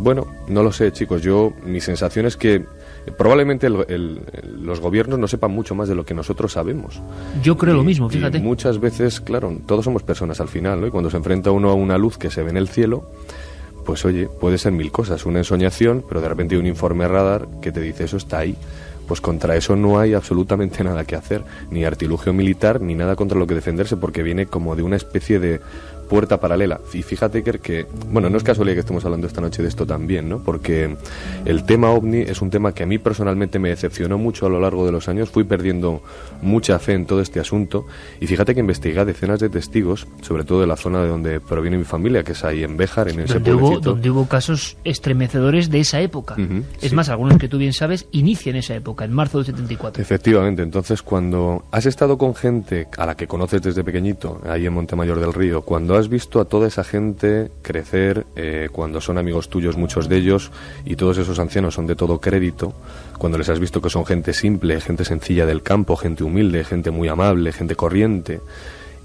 no lo sé, chicos. Mi sensación es que probablemente los gobiernos no sepan mucho más de lo que nosotros sabemos. Yo creo lo mismo, fíjate. Y muchas veces, claro, todos somos personas al final, ¿no? Y cuando se enfrenta uno a una luz que se ve en el cielo, pues oye, puede ser mil cosas, una ensoñación, pero de repente hay un informe radar que te dice eso está ahí. Pues contra eso no hay absolutamente nada que hacer, ni artilugio militar, ni nada contra lo que defenderse, porque viene como de una especie de puerta paralela. Y fíjate que, bueno, no es casualidad que estemos hablando esta noche de esto también, ¿no? Porque el tema ovni es un tema que a mí personalmente me decepcionó mucho a lo largo de los años. Fui perdiendo mucha fe en todo este asunto. Y fíjate que investigué a decenas de testigos, sobre todo de la zona de donde proviene mi familia, que es ahí en Béjar, en ese pueblecito. Donde hubo casos estremecedores de esa época. Es más, algunos que tú bien sabes inician esa época, en marzo del 74. Efectivamente, entonces cuando has estado con gente a la que conoces desde pequeñito, ahí en Montemayor del Río, cuando has visto a toda esa gente crecer, cuando son amigos tuyos muchos de ellos, y todos esos ancianos son de todo crédito, cuando les has visto que son gente simple, gente sencilla del campo, gente humilde, gente muy amable, gente corriente,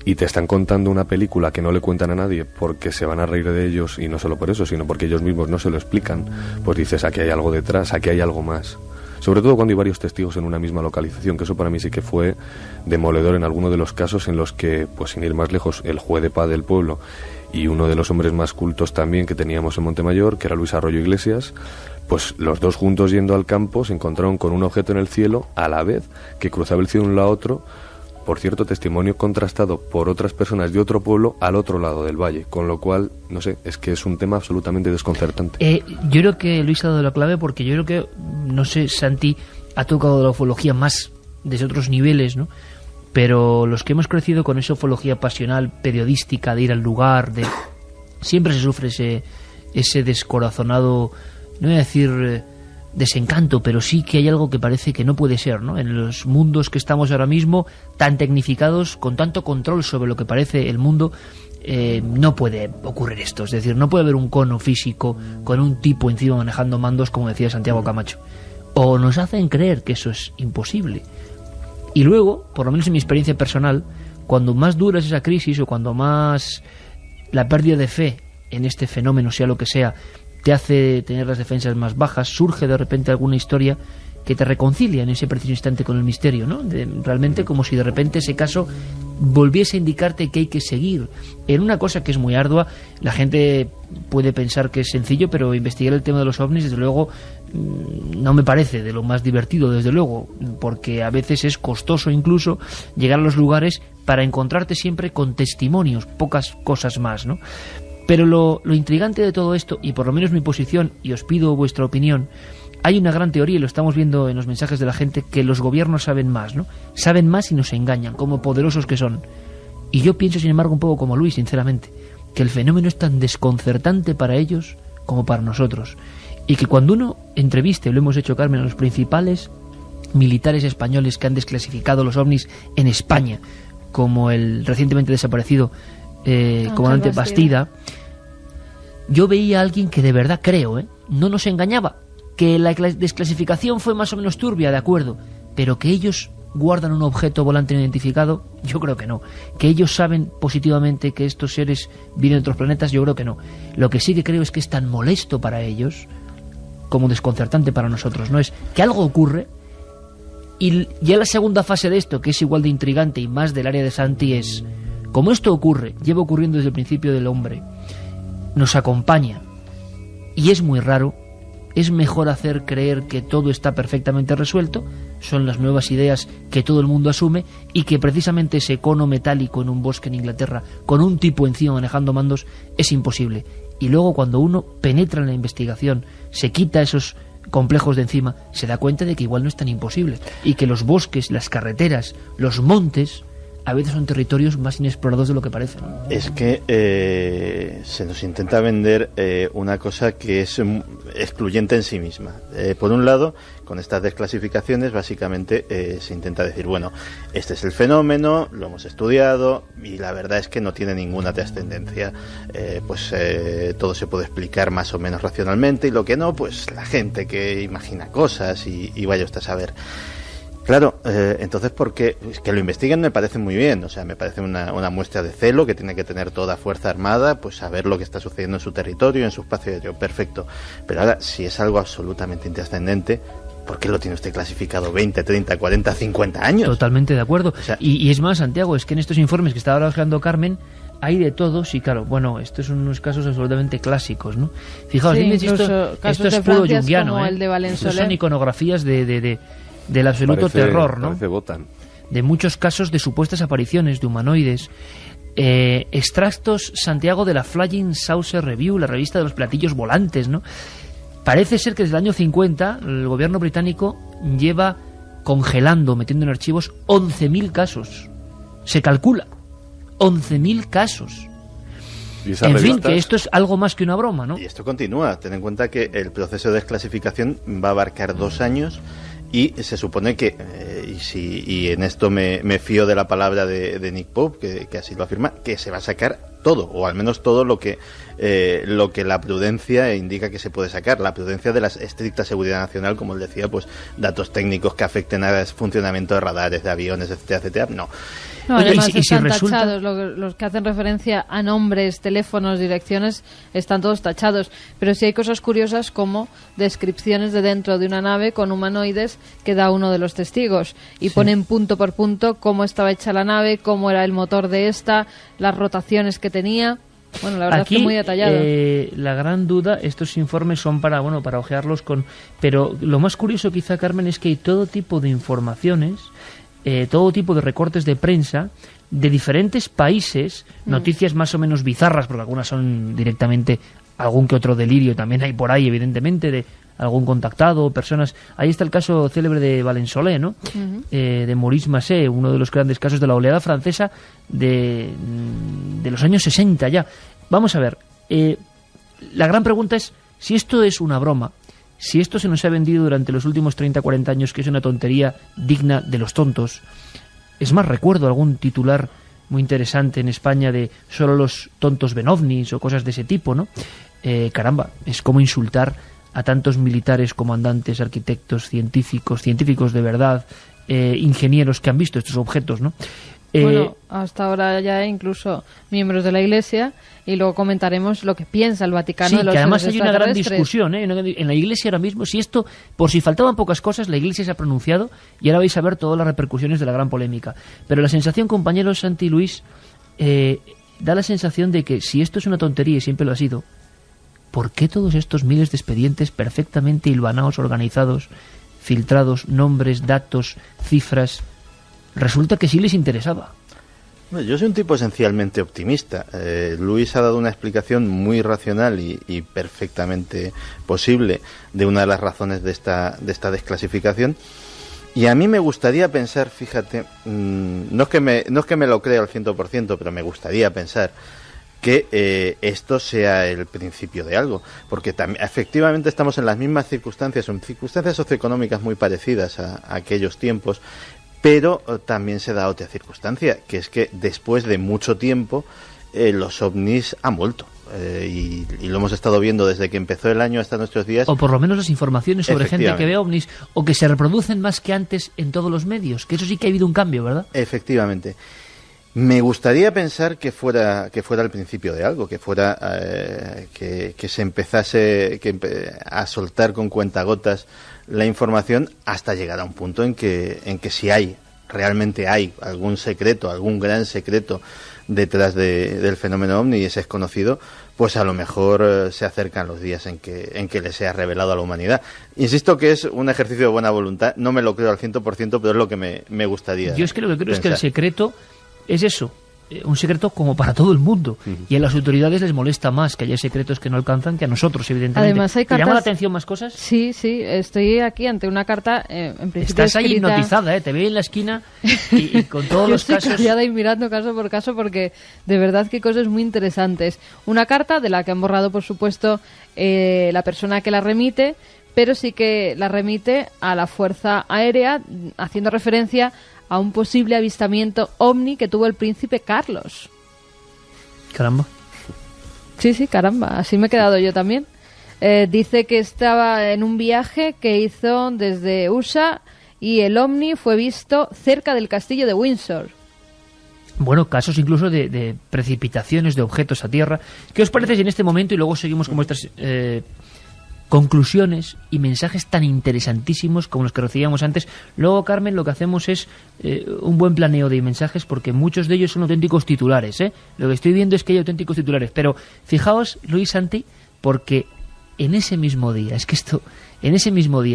y te están contando una película que no le cuentan a nadie porque se van a reír de ellos, y no solo por eso, sino porque ellos mismos no se lo explican, pues dices, aquí hay algo detrás, aquí hay algo más. Sobre todo cuando hay varios testigos en una misma localización, que eso para mí sí que fue demoledor en alguno de los casos en los que, pues sin ir más lejos, el juez de paz del pueblo y uno de los hombres más cultos también que teníamos en Montemayor, que era Luis Arroyo Iglesias, pues los dos juntos yendo al campo se encontraron con un objeto en el cielo a la vez que cruzaba el cielo de un lado a otro. Por cierto, testimonio contrastado por otras personas de otro pueblo al otro lado del valle, con lo cual, no sé, es que es un tema absolutamente desconcertante. Yo creo que Luis ha dado la clave, porque yo creo que, no sé, Santi ha tocado la ufología más desde otros niveles, ¿no? Pero los que hemos crecido con esa ufología pasional, periodística, de ir al lugar, de siempre se sufre ese descorazonado, no voy a decir desencanto, pero sí que hay algo que parece que no puede ser, ¿no? En los mundos que estamos ahora mismo, tan tecnificados, con tanto control sobre lo que parece el mundo, no puede ocurrir esto. Es decir, no puede haber un cono físico con un tipo encima manejando mandos, como decía Santiago Camacho. O nos hacen creer que eso es imposible. Y luego, por lo menos en mi experiencia personal, cuando más dura es esa crisis, o cuando más la pérdida de fe en este fenómeno, sea lo que sea, te hace tener las defensas más bajas, surge de repente alguna historia que te reconcilia en ese preciso instante con el misterio, ¿no? Realmente como si de repente ese caso volviese a indicarte que hay que seguir en una cosa que es muy ardua. La gente puede pensar que es sencillo, pero investigar el tema de los ovnis, desde luego, no me parece de lo más divertido, desde luego, porque a veces es costoso incluso llegar a los lugares para encontrarte siempre con testimonios, pocas cosas más, ¿no? Pero lo intrigante de todo esto, y por lo menos mi posición, y os pido vuestra opinión, hay una gran teoría, y lo estamos viendo en los mensajes de la gente, que los gobiernos saben más, ¿no? Saben más y nos engañan, como poderosos que son. Y yo pienso, sin embargo, un poco como Luis, sinceramente, que el fenómeno es tan desconcertante para ellos como para nosotros. Y que cuando uno entreviste, lo hemos hecho, Carmen, a los principales militares españoles que han desclasificado los ovnis en España, como el recientemente desaparecido comandante Bastida, yo veía a alguien que de verdad creo, no nos engañaba, que la desclasificación fue más o menos turbia, de acuerdo, pero que ellos guardan un objeto volante no identificado, yo creo que no. Que ellos saben positivamente que estos seres vienen de otros planetas, yo creo que no. Lo que sí que creo es que es tan molesto para ellos como desconcertante para nosotros, ¿no? Es que algo ocurre, y ya la segunda fase de esto, que es igual de intrigante y más del área de Santi, es como esto ocurre, lleva ocurriendo desde el principio del hombre, nos acompaña y es muy raro, es mejor hacer creer que todo está perfectamente resuelto, son las nuevas ideas que todo el mundo asume, y que precisamente ese cono metálico en un bosque en Inglaterra con un tipo encima manejando mandos es imposible. Y luego cuando uno penetra en la investigación, se quita esos complejos de encima, se da cuenta de que igual no es tan imposible, y que los bosques, las carreteras, los montes a veces son territorios más inexplorados de lo que parece, ¿no? Es que se nos intenta vender una cosa que es excluyente en sí misma. Por un lado, con estas desclasificaciones, básicamente se intenta decir, bueno, este es el fenómeno, lo hemos estudiado, y la verdad es que no tiene ninguna trascendencia. Todo se puede explicar más o menos racionalmente, y lo que no, pues la gente que imagina cosas y vaya usted a saber. Claro, entonces, porque que lo investiguen me parece muy bien, o sea, me parece una muestra de celo que tiene que tener toda fuerza armada, pues saber lo que está sucediendo en su territorio, en su espacio aéreo, perfecto. Pero ahora, si es algo absolutamente intrascendente, ¿por qué lo tiene usted clasificado 20, 30, 40, 50 años? Totalmente de acuerdo. O sea, y es más, Santiago, es que en estos informes que estaba hablando Carmen, hay de todos, y claro, bueno, estos son unos casos absolutamente clásicos, ¿no? Fijaos, sí, esto es puro junguiano, como el de Valenzuela. Son iconografías del absoluto terror, ¿no? Parece Botan. De muchos casos de supuestas apariciones de humanoides. Extractos, Santiago, de la Flying Saucer Review, la revista de los platillos volantes, ¿no? Parece ser que desde el año 50 el gobierno británico lleva congelando, metiendo en archivos 11.000 casos. Se calcula 11.000 casos. En fin, que esto es algo más que una broma, ¿no? Y esto continúa. Ten en cuenta que el proceso de desclasificación va a abarcar 2 años y se supone que, y en esto me fío de la palabra de Nick Pope, que así lo afirma, que se va a sacar todo, o al menos todo lo que la prudencia indica que se puede sacar. La prudencia de la estricta seguridad nacional, como él decía, pues datos técnicos que afecten al funcionamiento de radares, de aviones, etcétera, etcétera, no. No, además y si están resulta... tachados, los que hacen referencia a nombres, teléfonos, direcciones, están todos tachados. Pero sí hay cosas curiosas como descripciones de dentro de una nave con humanoides que da uno de los testigos. Y ponen punto por punto cómo estaba hecha la nave, cómo era el motor de esta, las rotaciones que tenía. Bueno, la verdad Aquí, es que muy detallado. La gran duda, estos informes son para ojearlos con... Pero lo más curioso quizá, Carmen, es que hay todo tipo de informaciones, todo tipo de recortes de prensa de diferentes países, noticias más o menos bizarras, porque algunas son directamente algún que otro delirio, también hay por ahí, evidentemente, de algún contactado, personas... Ahí está el caso célebre de Valensolé, ¿no? De Maurice Massé, uno de los grandes casos de la oleada francesa de los años 60 ya. Vamos a ver, la gran pregunta es si esto es una broma, si esto se nos ha vendido durante los últimos 30-40 años que es una tontería digna de los tontos. Es más, recuerdo algún titular muy interesante en España de solo los tontos ven ovnis o cosas de ese tipo, ¿no? Caramba, es como insultar a tantos militares, comandantes, arquitectos, científicos de verdad, ingenieros que han visto estos objetos, ¿no? Bueno, hasta ahora ya incluso miembros de la Iglesia, y luego comentaremos lo que piensa el Vaticano de los que además seres hay una gran extraterrestres. discusión, en la Iglesia ahora mismo, si esto, por si faltaban pocas cosas, la Iglesia se ha pronunciado y ahora vais a ver todas las repercusiones de la gran polémica. Pero la sensación, compañeros Santi y Luis, da la sensación de que si esto es una tontería y siempre lo ha sido, ¿por qué todos estos miles de expedientes perfectamente hilvanados, organizados, filtrados, nombres, datos, cifras? Resulta que sí les interesaba. Yo soy un tipo esencialmente optimista. Luis ha dado una explicación muy racional y perfectamente posible de una de las razones de esta desclasificación. Y a mí me gustaría pensar, fíjate, no es que me lo crea al 100%, pero me gustaría pensar que esto sea el principio de algo, porque efectivamente estamos en las mismas circunstancias, son circunstancias socioeconómicas muy parecidas a aquellos tiempos, pero también se da otra circunstancia, que es que después de mucho tiempo los ovnis han vuelto. Y lo hemos estado viendo desde que empezó el año hasta nuestros días. O por lo menos las informaciones sobre gente que ve ovnis, o que se reproducen más que antes en todos los medios, que eso sí que ha habido un cambio, ¿verdad? Efectivamente. Me gustaría pensar que fuera el principio de algo, que fuera que se empezase a soltar con cuentagotas la información hasta llegar a un punto en que si realmente hay algún secreto, algún gran secreto detrás del fenómeno ovni y ese es conocido, pues a lo mejor se acercan los días en que le sea revelado a la humanidad. Insisto que es un ejercicio de buena voluntad, no me lo creo al 100%, pero es lo que me gustaría. Yo es que lo que creo es que el secreto es eso, un secreto como para todo el mundo. Y a las autoridades les molesta más que haya secretos que no alcanzan que a nosotros, evidentemente. Además, hay cartas... ¿Te llama la atención más cosas? Sí, estoy aquí ante una carta, en principio estás ahí escrita... hipnotizada, te veo en la esquina y con todos los casos... Yo estoy callada y mirando caso por caso porque de verdad que hay cosas muy interesantes. Una carta de la que han borrado, por supuesto, la persona que la remite, pero sí que la remite a la Fuerza Aérea, haciendo referencia a un posible avistamiento ovni que tuvo el príncipe Carlos. Caramba. Sí, caramba, así me he quedado yo también. Dice que estaba en un viaje que hizo desde USA y el ovni fue visto cerca del castillo de Windsor. Bueno, casos incluso de precipitaciones de objetos a tierra. ¿Qué os parece si en este momento, y luego seguimos con vuestras conclusiones y mensajes tan interesantísimos como los que recibíamos antes? Luego, Carmen, lo que hacemos es un buen planeo de mensajes, porque muchos de ellos son auténticos titulares, ¿eh? Lo que estoy viendo es que hay auténticos titulares, pero fijaos, Luis, Santi, porque en ese mismo día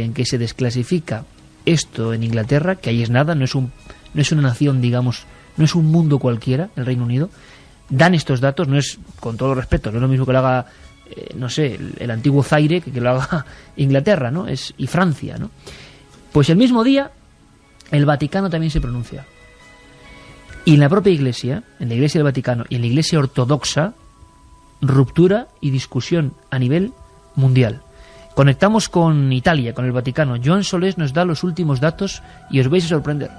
en que se desclasifica esto en Inglaterra, que ahí es nada, no es una nación, digamos, no es un mundo cualquiera, el Reino Unido, dan estos datos. No es, con todo respeto, no es lo mismo que lo haga, no sé, el antiguo Zaire que lo haga Inglaterra, ¿no? Y Francia, ¿no? Pues el mismo día, el Vaticano también se pronuncia. Y en la propia Iglesia, en la Iglesia del Vaticano y en la Iglesia ortodoxa, ruptura y discusión a nivel mundial. Conectamos con Italia, con el Vaticano. Joan Solés nos da los últimos datos y os vais a sorprender.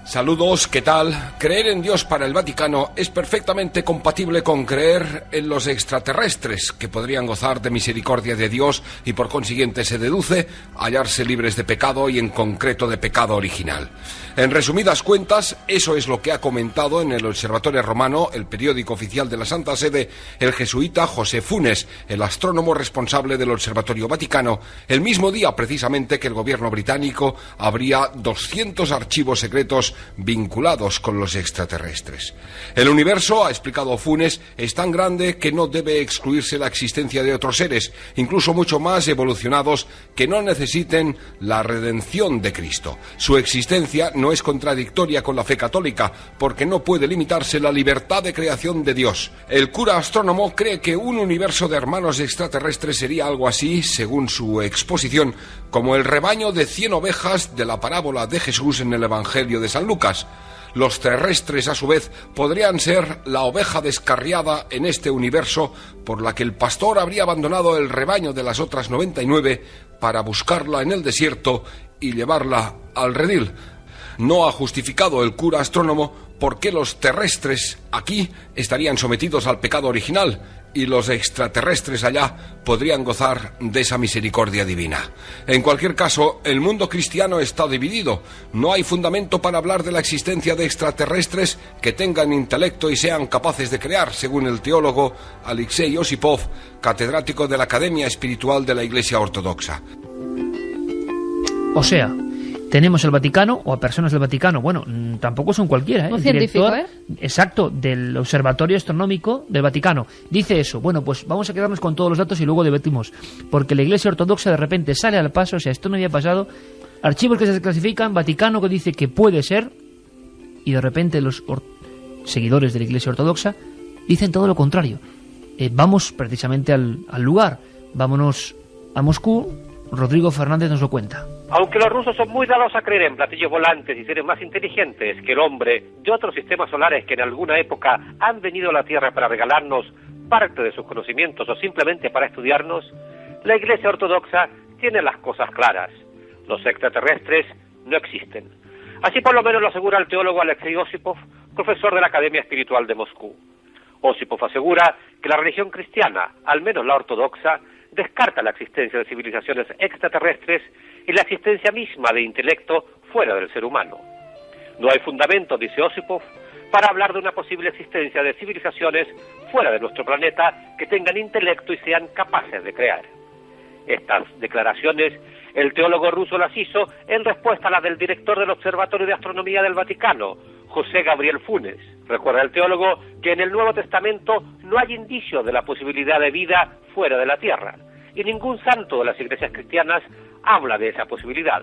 Saludos, ¿qué tal? Creer en Dios para el Vaticano es perfectamente compatible con creer en los extraterrestres, que podrían gozar de misericordia de Dios y por consiguiente se deduce hallarse libres de pecado y en concreto de pecado original. En resumidas cuentas, eso es lo que ha comentado en el Observatorio Romano, el periódico oficial de la Santa Sede, el jesuita José Funes, el astrónomo responsable del Observatorio Vaticano, el mismo día precisamente que el gobierno británico abría 200 archivos secretos vinculados con los extraterrestres. El universo, ha explicado Funes, es tan grande que no debe excluirse la existencia de otros seres, incluso mucho más evolucionados, que no necesiten la redención de Cristo. Su existencia no es contradictoria con la fe católica, porque no puede limitarse la libertad de creación de Dios. El cura astrónomo cree que un universo de hermanos extraterrestres sería algo así, según su exposición, como el rebaño de 100 ovejas de la parábola de Jesús en el Evangelio de San Lucas. Los terrestres, a su vez, podrían ser la oveja descarriada en este universo por la que el pastor habría abandonado el rebaño de las otras 99 para buscarla en el desierto y llevarla al redil. No ha justificado el cura astrónomo por qué los terrestres aquí estarían sometidos al pecado original y los extraterrestres allá podrían gozar de esa misericordia divina. En cualquier caso, el mundo cristiano está dividido. No hay fundamento para hablar de la existencia de extraterrestres que tengan intelecto y sean capaces de crear, según el teólogo Alexei Osipov, catedrático de la Academia Espiritual de la Iglesia Ortodoxa. O sea, tenemos el Vaticano, o a personas del Vaticano, bueno, tampoco son cualquiera, ¿eh? Un científico, Exacto, del Observatorio Astronómico del Vaticano. Dice eso. Bueno, pues vamos a quedarnos con todos los datos y luego debatimos. Porque la Iglesia Ortodoxa de repente sale al paso, o sea, esto no había pasado. Archivos que se desclasifican, Vaticano que dice que puede ser, y de repente los seguidores de la Iglesia Ortodoxa dicen todo lo contrario. Vamos precisamente al lugar. Vámonos a Moscú. Rodrigo Fernández nos lo cuenta. Aunque los rusos son muy dados a creer en platillos volantes y seres más inteligentes que el hombre de otros sistemas solares que en alguna época han venido a la Tierra para regalarnos parte de sus conocimientos o simplemente para estudiarnos, la Iglesia Ortodoxa tiene las cosas claras. Los extraterrestres no existen. Así por lo menos lo asegura el teólogo Alexei Osipov, profesor de la Academia Espiritual de Moscú. Osipov asegura que la religión cristiana, al menos la ortodoxa, descarta la existencia de civilizaciones extraterrestres y la existencia misma de intelecto fuera del ser humano. No hay fundamento, dice Osipov, para hablar de una posible existencia de civilizaciones fuera de nuestro planeta que tengan intelecto y sean capaces de crear. Estas declaraciones el teólogo ruso las hizo en respuesta a las del director del Observatorio de Astronomía del Vaticano, José Gabriel Funes. Recuerda el teólogo que en el Nuevo Testamento no hay indicio de la posibilidad de vida fuera de la Tierra, y ningún santo de las iglesias cristianas habla de esa posibilidad.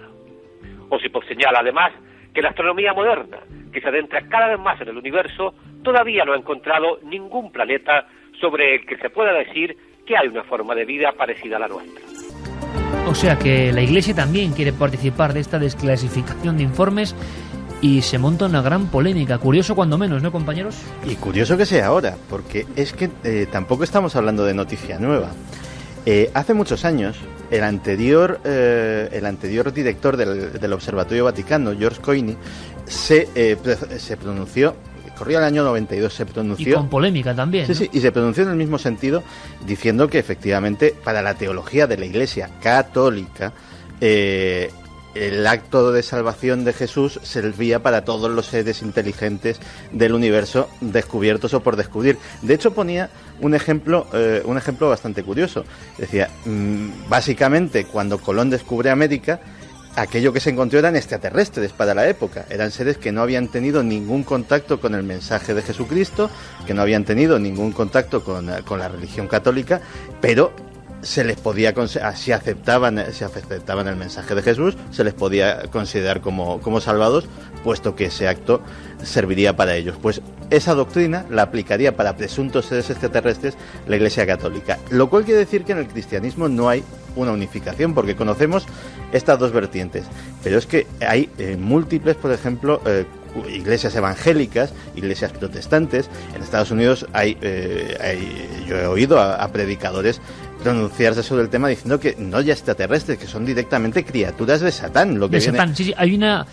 Osipov señala además que la astronomía moderna, que se adentra cada vez más en el universo, todavía no ha encontrado ningún planeta sobre el que se pueda decir que hay una forma de vida parecida a la nuestra. O sea que la Iglesia también quiere participar de esta desclasificación de informes y se monta una gran polémica. Curioso cuando menos, ¿no, compañeros? Y curioso que sea ahora, porque es que tampoco estamos hablando de noticia nueva. Hace muchos años, el anterior director del Observatorio Vaticano, George Coyne, se pronunció, corría el año 92, se pronunció... Y con polémica también, Sí, ¿no? sí, y se pronunció en el mismo sentido, diciendo que efectivamente para la teología de la Iglesia católica, el acto de salvación de Jesús servía para todos los seres inteligentes del universo descubiertos o por descubrir. De hecho, ponía un ejemplo bastante curioso. Decía, básicamente, cuando Colón descubre América, aquello que se encontró eran extraterrestres para la época. Eran seres que no habían tenido ningún contacto con el mensaje de Jesucristo, que no habían tenido ningún contacto con la religión católica, pero se les podía, si aceptaban el mensaje de Jesús, se les podía considerar como salvados, puesto que ese acto serviría para ellos. Pues esa doctrina la aplicaría para presuntos seres extraterrestres la Iglesia Católica, lo cual quiere decir que en el cristianismo no hay una unificación, porque conocemos estas dos vertientes, pero es que hay múltiples, por ejemplo, iglesias evangélicas, iglesias protestantes. En Estados Unidos yo he oído a predicadores pronunciarse sobre el tema diciendo que no ya extraterrestres, que son directamente criaturas de Satán. Satán, sí, hay una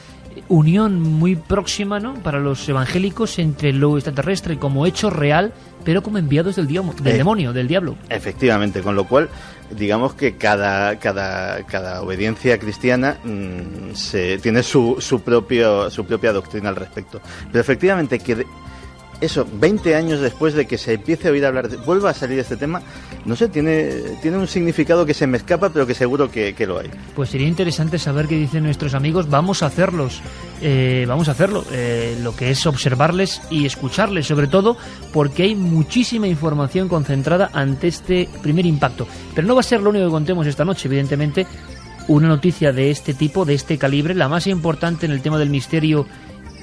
unión muy próxima, ¿no?, para los evangélicos entre lo extraterrestre como hecho real, pero como enviados del demonio, del diablo. Efectivamente, con lo cual, digamos que cada obediencia cristiana tiene su propia doctrina al respecto. Pero efectivamente, que eso, 20 años después de que se empiece a oír hablar, vuelva a salir este tema, no sé, tiene un significado que se me escapa, pero que seguro que lo hay. Pues sería interesante saber qué dicen nuestros amigos. Vamos a hacerlo. Lo que es observarles y escucharles, sobre todo porque hay muchísima información concentrada ante este primer impacto. Pero no va a ser lo único que contemos esta noche, evidentemente. Una noticia de este tipo, de este calibre, la más importante en el tema del misterio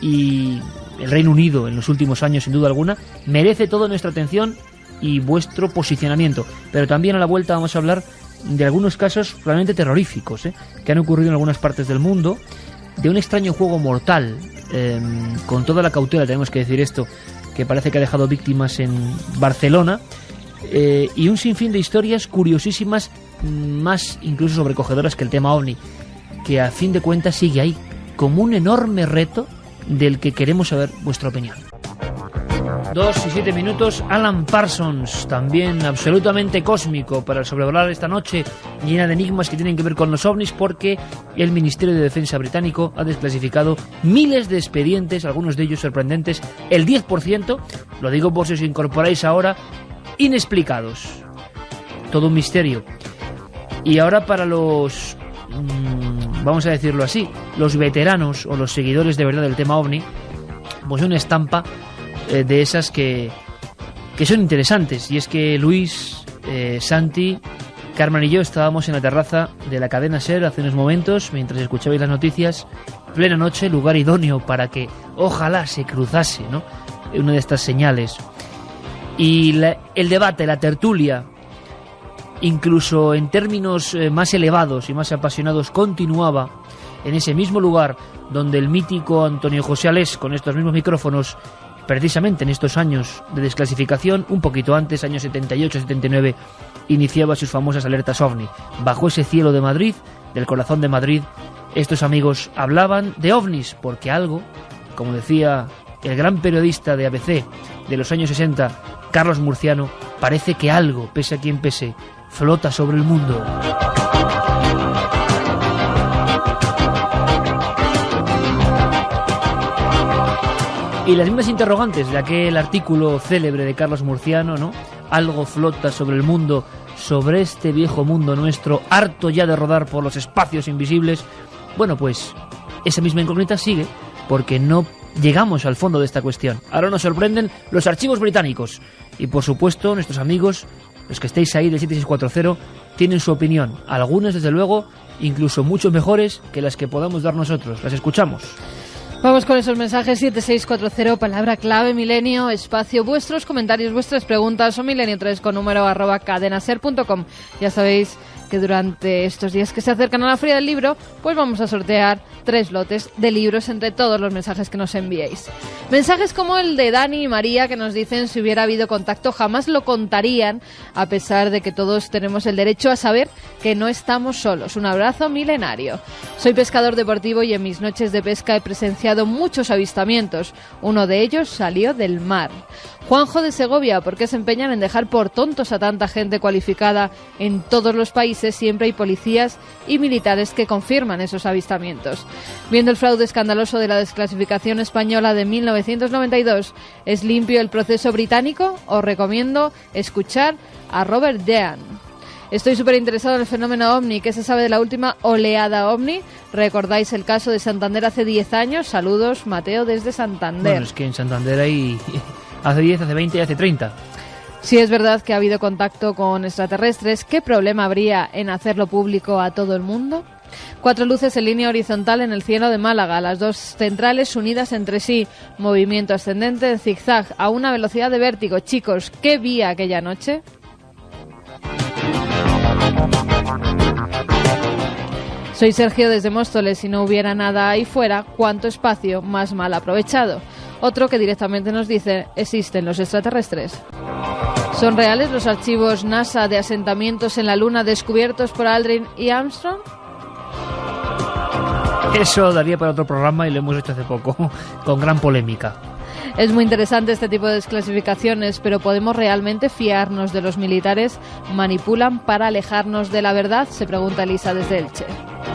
y el Reino Unido en los últimos años, sin duda alguna, merece toda nuestra atención y vuestro posicionamiento. Pero también a la vuelta vamos a hablar de algunos casos realmente terroríficos, que han ocurrido en algunas partes del mundo, de un extraño juego mortal, con toda la cautela tenemos que decir esto, que parece que ha dejado víctimas en Barcelona, y un sinfín de historias curiosísimas, más incluso sobrecogedoras que el tema OVNI, que a fin de cuentas sigue ahí como un enorme reto del que queremos saber vuestra opinión. 2:07, Alan Parsons, también absolutamente cósmico para sobrevolar esta noche llena de enigmas que tienen que ver con los ovnis, porque el Ministerio de Defensa británico ha desclasificado miles de expedientes, algunos de ellos sorprendentes, el 10%, lo digo por si os incorporáis ahora, inexplicados. Todo un misterio. Y ahora para los, vamos a decirlo así, los veteranos o los seguidores de verdad del tema OVNI, pues una estampa de esas que son interesantes. Y es que Luis, Santi, Carmen y yo estábamos en la terraza de la cadena SER hace unos momentos, mientras escuchabais las noticias, plena noche, lugar idóneo para que ojalá se cruzase, ¿no?, una de estas señales. Y el debate, la tertulia, incluso en términos más elevados y más apasionados, continuaba en ese mismo lugar donde el mítico Antonio José Alés, con estos mismos micrófonos, precisamente en estos años de desclasificación, un poquito antes, años 78-79, iniciaba sus famosas alertas OVNI. Bajo ese cielo de Madrid, del corazón de Madrid, estos amigos hablaban de OVNIs, porque algo, como decía el gran periodista de ABC de los años 60, Carlos Murciano, parece que algo, pese a quien pese, flota sobre el mundo. Y las mismas interrogantes de aquel artículo célebre de Carlos Murciano, ¿no? Algo flota sobre el mundo, sobre este viejo mundo nuestro, harto ya de rodar por los espacios invisibles. Bueno, pues esa misma incógnita sigue, porque no llegamos al fondo de esta cuestión. Ahora nos sorprenden los archivos británicos. Y por supuesto, nuestros amigos, los que estéis ahí del 7640, tienen su opinión. Algunas, desde luego, incluso mucho mejores que las que podamos dar nosotros. Las escuchamos. Vamos con esos mensajes. 7640, palabra clave milenio, espacio, vuestros comentarios, vuestras preguntas, o milenio3 con número @cadenaser.com. Ya sabéis que durante estos días que se acercan a la Feria del Libro, pues vamos a sortear 3 lotes de libros entre todos los mensajes que nos enviéis. Mensajes como el de Dani y María, que nos dicen: si hubiera habido contacto jamás lo contarían, a pesar de que todos tenemos el derecho a saber que no estamos solos. Un abrazo milenario. Soy pescador deportivo y en mis noches de pesca he presenciado muchos avistamientos. Uno de ellos salió del mar. Juanjo de Segovia: ¿por qué se empeñan en dejar por tontos a tanta gente cualificada? En todos los países siempre hay policías y militares que confirman esos avistamientos. Viendo el fraude escandaloso de la desclasificación española de 1992, ¿es limpio el proceso británico? Os recomiendo escuchar a Robert Dean. Estoy súper interesado en el fenómeno OVNI. ¿Qué se sabe de la última oleada OVNI? ¿Recordáis el caso de Santander hace 10 años? Saludos, Mateo, desde Santander. Bueno, es que en Santander hay hace 10, hace 20 y hace 30. Si es verdad que ha habido contacto con extraterrestres, ¿qué problema habría en hacerlo público a todo el mundo? 4 luces en línea horizontal en el cielo de Málaga, las 2 centrales unidas entre sí, movimiento ascendente en zigzag a una velocidad de vértigo. Chicos, ¿qué vi aquella noche? Soy Sergio desde Móstoles. Si no hubiera nada ahí fuera, ¿cuánto espacio más mal aprovechado? Otro que directamente nos dice, ¿existen los extraterrestres? ¿Son reales los archivos NASA de asentamientos en la Luna descubiertos por Aldrin y Armstrong? Eso daría para otro programa y lo hemos hecho hace poco, con gran polémica. Es muy interesante este tipo de desclasificaciones, pero ¿podemos realmente fiarnos de los militares? ¿Manipulan para alejarnos de la verdad? Se pregunta Elisa desde Elche.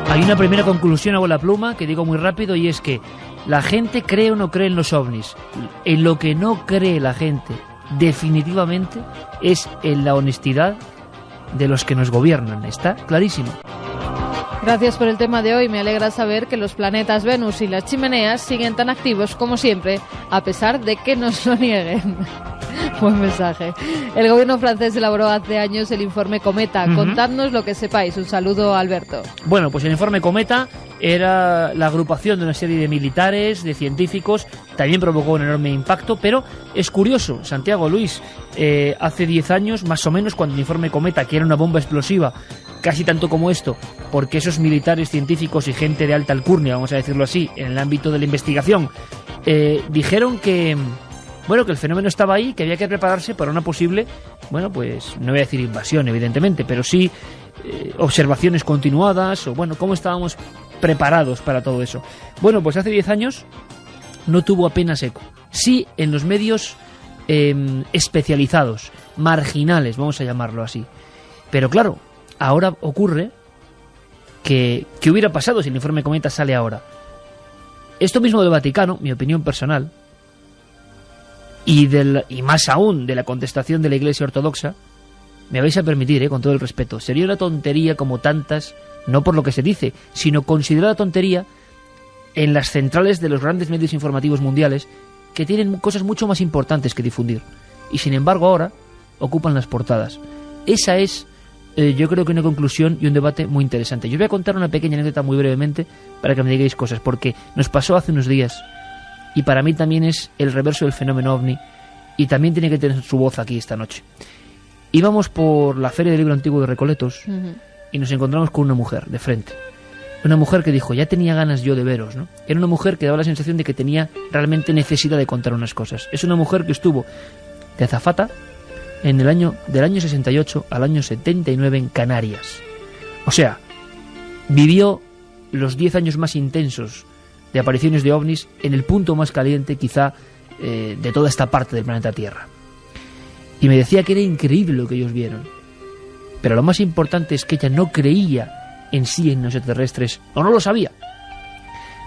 Hay una primera conclusión, hago la pluma, que digo muy rápido, y es que la gente cree o no cree en los ovnis. En lo que no cree la gente, definitivamente, es en la honestidad de los que nos gobiernan. Está clarísimo. Gracias por el tema de hoy. Me alegra saber que los planetas Venus y las chimeneas siguen tan activos como siempre, a pesar de que nos lo nieguen. Buen mensaje. El gobierno francés elaboró hace años el informe Cometa. Contadnos lo que sepáis. Un saludo, Alberto. Bueno, pues el informe Cometa era la agrupación de una serie de militares, de científicos. También provocó un enorme impacto, pero es curioso, Santiago, Luis, hace 10 años, más o menos, cuando el informe Cometa, que era una bomba explosiva, casi tanto como esto, porque esos militares, científicos y gente de alta alcurnia, vamos a decirlo así, en el ámbito de la investigación, dijeron que, bueno, que el fenómeno estaba ahí, que había que prepararse para una posible, bueno, pues no voy a decir invasión, evidentemente, pero sí observaciones continuadas, o bueno, cómo estábamos preparados para todo eso. Bueno, pues hace 10 años no tuvo apenas eco. Sí en los medios especializados, marginales, vamos a llamarlo así. Pero claro, ahora ocurre que ¿qué hubiera pasado si el informe Cometa sale ahora? Esto mismo del Vaticano, mi opinión personal, y más aún de la contestación de la Iglesia Ortodoxa, me vais a permitir, con todo el respeto, sería una tontería como tantas, no por lo que se dice, sino considerada tontería en las centrales de los grandes medios informativos mundiales, que tienen cosas mucho más importantes que difundir, y sin embargo ahora ocupan las portadas. Esa es, yo creo que una conclusión y un debate muy interesante. Yo os voy a contar una pequeña anécdota muy brevemente para que me digáis cosas, porque nos pasó hace unos días y para mí también es el reverso del fenómeno ovni y también tiene que tener su voz aquí esta noche. Íbamos por la Feria del Libro Antiguo de Recoletos y nos encontramos con una mujer de frente. Una mujer que dijo, ya tenía ganas yo de veros, ¿no? Era una mujer que daba la sensación de que tenía realmente necesidad de contar unas cosas. Es una mujer que estuvo de azafata del año 68 al año 79 en Canarias. O sea, vivió los 10 años más intensos de apariciones de ovnis en el punto más caliente quizá de toda esta parte del planeta Tierra. Y me decía que era increíble lo que ellos vieron. Pero lo más importante es que ella no creía en sí en los extraterrestres, o no lo sabía,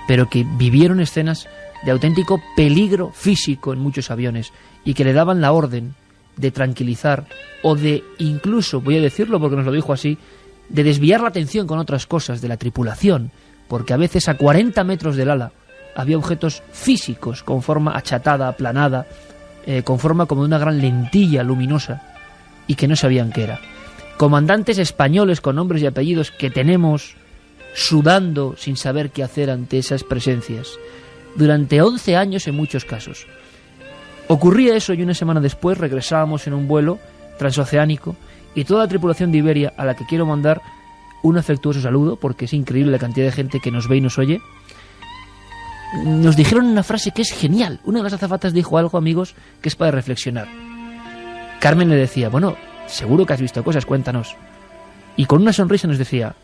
pero que vivieron escenas de auténtico peligro físico en muchos aviones y que le daban la orden de tranquilizar o de incluso, voy a decirlo porque nos lo dijo así, de desviar la atención con otras cosas de la tripulación, porque a veces a 40 metros del ala había objetos físicos con forma achatada, aplanada, con forma como de una gran lentilla luminosa y que no sabían qué era. Comandantes españoles con nombres y apellidos que tenemos sudando sin saber qué hacer ante esas presencias. Durante 11 años en muchos casos. Ocurría eso y una semana después regresábamos en un vuelo transoceánico y toda la tripulación de Iberia, a la que quiero mandar un afectuoso saludo porque es increíble la cantidad de gente que nos ve y nos oye, nos dijeron una frase que es genial. Una de las azafatas dijo algo, amigos, que es para reflexionar. Carmen le decía, bueno, seguro que has visto cosas, cuéntanos. Y con una sonrisa nos decía,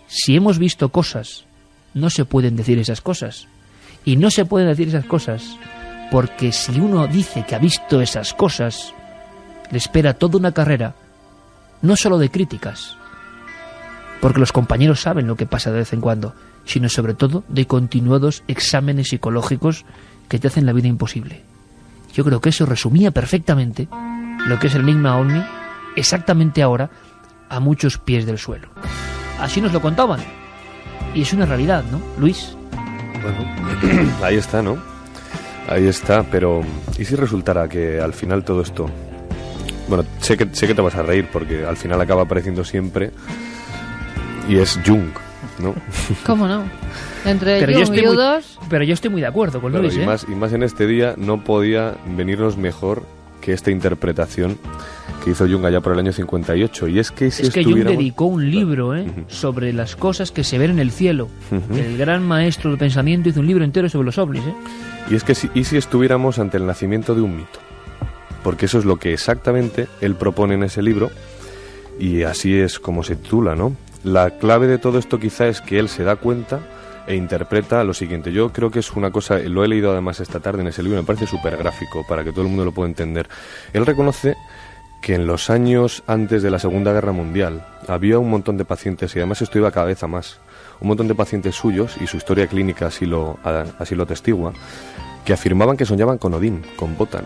si hemos visto cosas, no se pueden decir esas cosas. Y no se pueden decir esas cosas porque si uno dice que ha visto esas cosas, le espera toda una carrera, no solo de críticas, porque los compañeros saben lo que pasa de vez en cuando, sino sobre todo de continuados exámenes psicológicos que te hacen la vida imposible. Yo creo que eso resumía perfectamente lo que es el enigma ovni, exactamente ahora, a muchos pies del suelo. Así nos lo contaban. Y es una realidad, ¿no, Luis? Bueno, ahí está, ¿no? Ahí está, pero ¿y si resultara que al final todo esto Bueno, sé que te vas a reír porque al final acaba apareciendo siempre y es Jung, ¿no? ¿Cómo no? Entre Pero Jung y U2... Pero yo estoy muy de acuerdo con Claro, Luis, y más en este día no podía venirnos mejor que esta interpretación que hizo Jung allá por el año 58. Y es que si es que Jung estuviéramos... dedicó un libro sobre las cosas que se ven en el cielo. El gran maestro del pensamiento hizo un libro entero sobre los ovnis. Y es que si estuviéramos ante el nacimiento de un mito, porque eso es lo que exactamente él propone en ese libro, y así es como se titula, ¿no? La clave de todo esto quizá es que él se da cuenta e interpreta lo siguiente. Yo creo que es una cosa, lo he leído además esta tarde en ese libro, me parece súper gráfico para que todo el mundo lo pueda entender. Él reconoce que en los años antes de la Segunda Guerra Mundial había un montón de pacientes, y además esto iba cada vez a más, un montón de pacientes suyos, y su historia clínica así lo atestigua, que afirmaban que soñaban con Odín, con Wotan.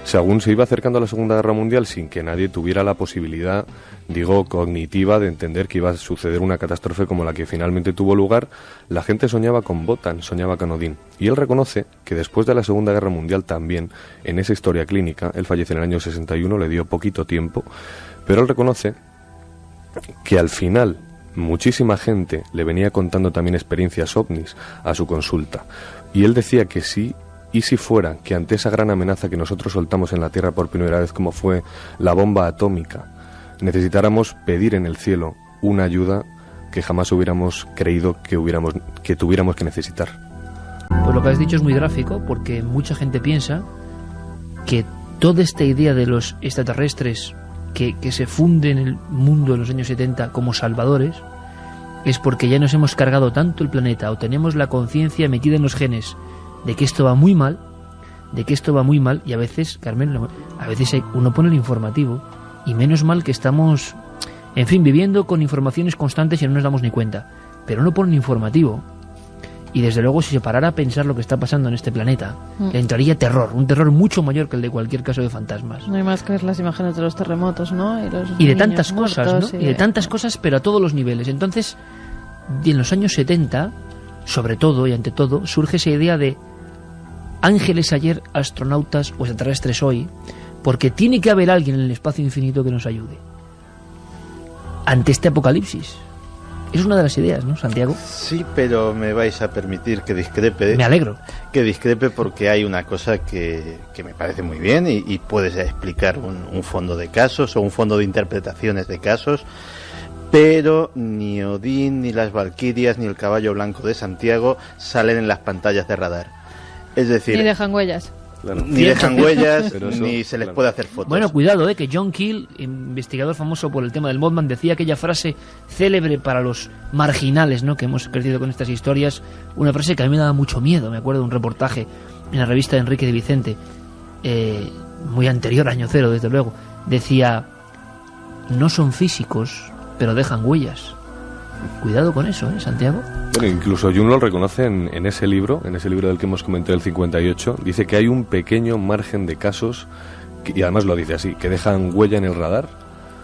Según se iba acercando a la Segunda Guerra Mundial, sin que nadie tuviera la posibilidad, digo, cognitiva de entender que iba a suceder una catástrofe como la que finalmente tuvo lugar, la gente soñaba con Wotan, soñaba con Odín. Y él reconoce que después de la Segunda Guerra Mundial también, en esa historia clínica, él fallece en el año 61, le dio poquito tiempo, pero él reconoce que al final muchísima gente le venía contando también experiencias ovnis a su consulta. Y él decía que sí. Y si fuera que ante esa gran amenaza que nosotros soltamos en la Tierra por primera vez, como fue la bomba atómica, necesitáramos pedir en el cielo una ayuda que jamás hubiéramos creído que tuviéramos que necesitar. Pues lo que has dicho es muy gráfico, porque mucha gente piensa que toda esta idea de los extraterrestres que se funden en el mundo en los años 70 como salvadores es porque ya nos hemos cargado tanto el planeta o tenemos la conciencia metida en los genes de que esto va muy mal, y a veces, Carmen, a veces uno pone el informativo y menos mal que estamos, en fin, viviendo con informaciones constantes y no nos damos ni cuenta, pero uno pone el informativo y desde luego si se parara a pensar lo que está pasando en este planeta, le entraría terror, un terror mucho mayor que el de cualquier caso de fantasmas. No hay más que ver las imágenes de los terremotos, ¿no? Y de tantas cosas, ¿no? Y de tantas cosas, pero a todos los niveles. Entonces, en los años 70, sobre todo y ante todo, surge esa idea de ángeles ayer, astronautas o extraterrestres hoy, porque tiene que haber alguien en el espacio infinito que nos ayude ante este apocalipsis. Es una de las ideas, ¿no, Santiago? Sí, pero me vais a permitir que discrepe. Me alegro. Que discrepe porque hay una cosa que me parece muy bien y puedes explicar un fondo de casos o un fondo de interpretaciones de casos, pero ni Odín, ni las Valquirias, ni el caballo blanco de Santiago salen en las pantallas de radar. Es decir, ni dejan huellas. Claro. Ni dejan huellas, ni se les puede hacer fotos. Bueno, cuidado, que John Keel, investigador famoso por el tema del Mothman, decía aquella frase célebre para los marginales, ¿no?, que hemos crecido con estas historias, una frase que a mí me daba mucho miedo. Me acuerdo de un reportaje en la revista de Enrique de Vicente, muy anterior a Año Cero, desde luego. Decía, no son físicos, pero dejan huellas. Cuidado con eso, Santiago. Bueno, incluso Jung lo reconoce en ese libro del que hemos comentado, el 58, dice que hay un pequeño margen de casos, y además lo dice así, que dejan huella en el radar.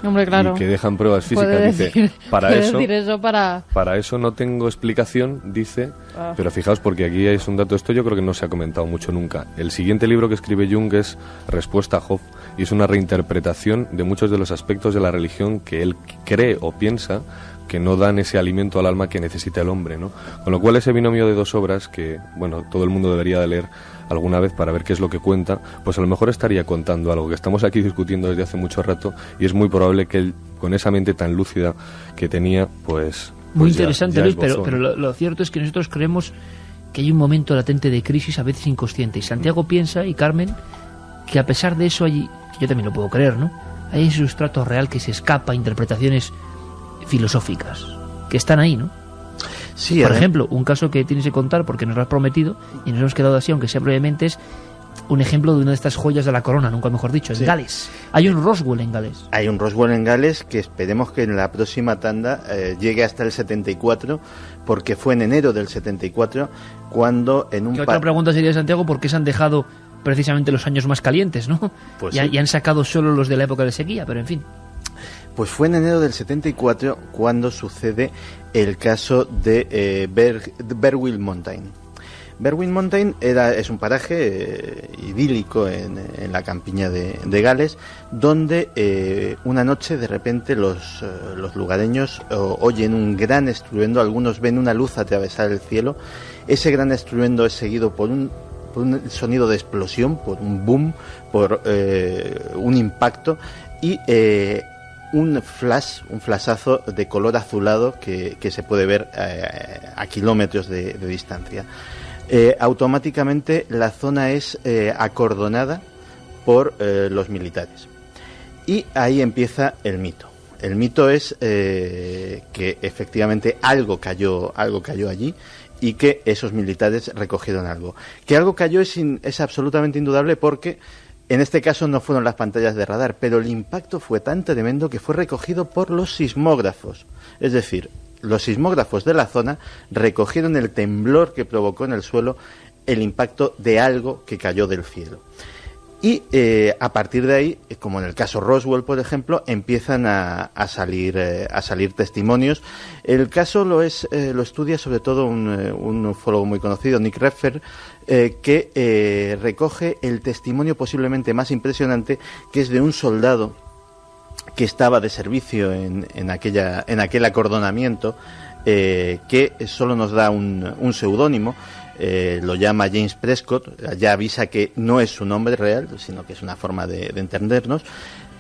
Hombre, claro. Y que dejan pruebas físicas, dice, para eso no tengo explicación, dice, pero fijaos porque aquí es un dato, esto yo creo que no se ha comentado mucho nunca. El siguiente libro que escribe Jung es Respuesta a Job, y es una reinterpretación de muchos de los aspectos de la religión que él cree o piensa que no dan ese alimento al alma que necesita el hombre, ¿no? Con lo cual ese binomio de dos obras que, bueno, todo el mundo debería de leer alguna vez para ver qué es lo que cuenta, pues a lo mejor estaría contando algo que estamos aquí discutiendo desde hace mucho rato, y es muy probable que él, con esa mente tan lúcida que tenía, pues muy interesante, ya Luis, esbozó, pero lo cierto es que nosotros creemos que hay un momento latente de crisis, a veces inconsciente, y Santiago piensa, y Carmen, que a pesar de eso allí, que yo también lo puedo creer, ¿no?, hay ese sustrato real que se escapa a interpretaciones filosóficas que están ahí, ¿no? Sí, por ejemplo, un caso que tienes que contar porque nos lo has prometido y nos hemos quedado así, aunque sea brevemente, es un ejemplo de una de estas joyas de la corona, nunca mejor dicho, en Gales. Hay un Roswell en Gales. Hay un Roswell en Gales que esperemos que en la próxima tanda llegue hasta el 74, porque fue en enero del 74 cuando en un... Otra pregunta sería, Santiago, ¿por qué se han dejado precisamente los años más calientes, ¿no? Pues y han sacado solo los de la época de sequía, pero en fin. Pues fue en enero del 74 cuando sucede el caso de Berwill Mountain. Berwyn Mountain es un paraje idílico en la campiña de Gales, donde una noche de repente los lugareños oyen un gran estruendo, algunos ven una luz atravesar el cielo. Ese gran estruendo es seguido por un sonido de explosión, por un boom, por un impacto y un flashazo de color azulado que se puede ver a kilómetros de distancia. Automáticamente la zona es acordonada por los militares y ahí empieza el mito. El mito es que efectivamente algo cayó allí y que esos militares recogieron algo. Que algo cayó es absolutamente indudable, porque en este caso no fueron las pantallas de radar, pero el impacto fue tan tremendo que fue recogido por los sismógrafos. Es decir, los sismógrafos de la zona recogieron el temblor que provocó en el suelo el impacto de algo que cayó del cielo. Y a partir de ahí, como en el caso Roswell, por ejemplo, empiezan a salir testimonios. El caso lo estudia sobre todo un ufólogo muy conocido, Nick Redfern, que recoge el testimonio posiblemente más impresionante, que es de un soldado que estaba de servicio en aquel acordonamiento, que solo nos da un seudónimo. Lo llama James Prescott, ya avisa que no es su nombre real, sino que es una forma de entendernos.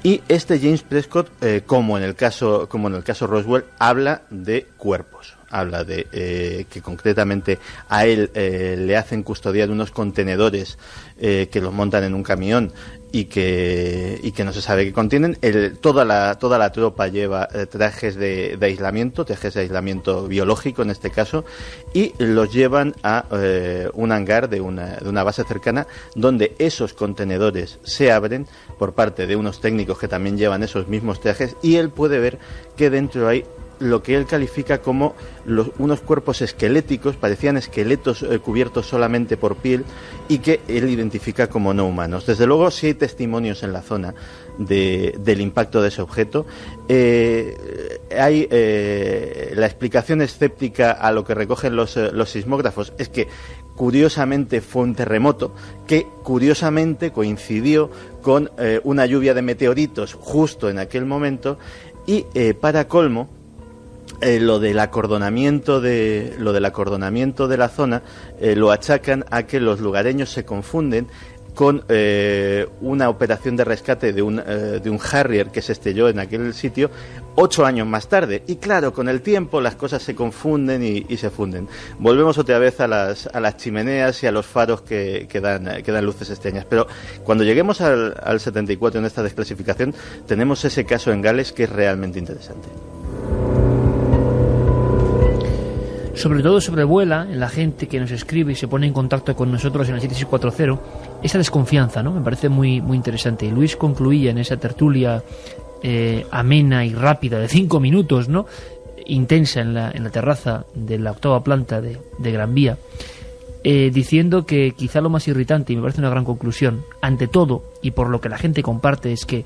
Y este James Prescott, como en el caso Roswell, habla de cuerpos, habla de que concretamente a él le hacen custodiar unos contenedores que los montan en un camión y que no se sabe qué contienen. Toda la tropa lleva trajes de aislamiento biológico en este caso, y los llevan a un hangar de una base cercana, donde esos contenedores se abren por parte de unos técnicos que también llevan esos mismos trajes, y él puede ver que dentro hay lo que él califica como unos cuerpos esqueléticos, parecían esqueletos cubiertos solamente por piel, y que él identifica como no humanos. Desde luego, sí hay testimonios en la zona del impacto de ese objeto. Hay la explicación escéptica a lo que recogen los sismógrafos es que curiosamente fue un terremoto que curiosamente coincidió con una lluvia de meteoritos justo en aquel momento, y para colmo, lo del acordonamiento de la zona lo achacan a que los lugareños se confunden con una operación de rescate de un Harrier que se estrelló en aquel sitio 8 años más tarde. Y claro, con el tiempo las cosas se confunden y se funden. Volvemos otra vez a las chimeneas y a los faros que dan luces extrañas. Pero cuando lleguemos al 74 en esta desclasificación, tenemos ese caso en Gales que es realmente interesante. Sobre todo sobrevuela en la gente que nos escribe y se pone en contacto con nosotros en el 7640 esa desconfianza, ¿no? Me parece muy, muy interesante. Y Luis concluía en esa tertulia amena y rápida de 5 minutos, ¿no?, intensa en la terraza de la 8ª planta de Gran Vía, diciendo que quizá lo más irritante, y me parece una gran conclusión, ante todo, y por lo que la gente comparte, es que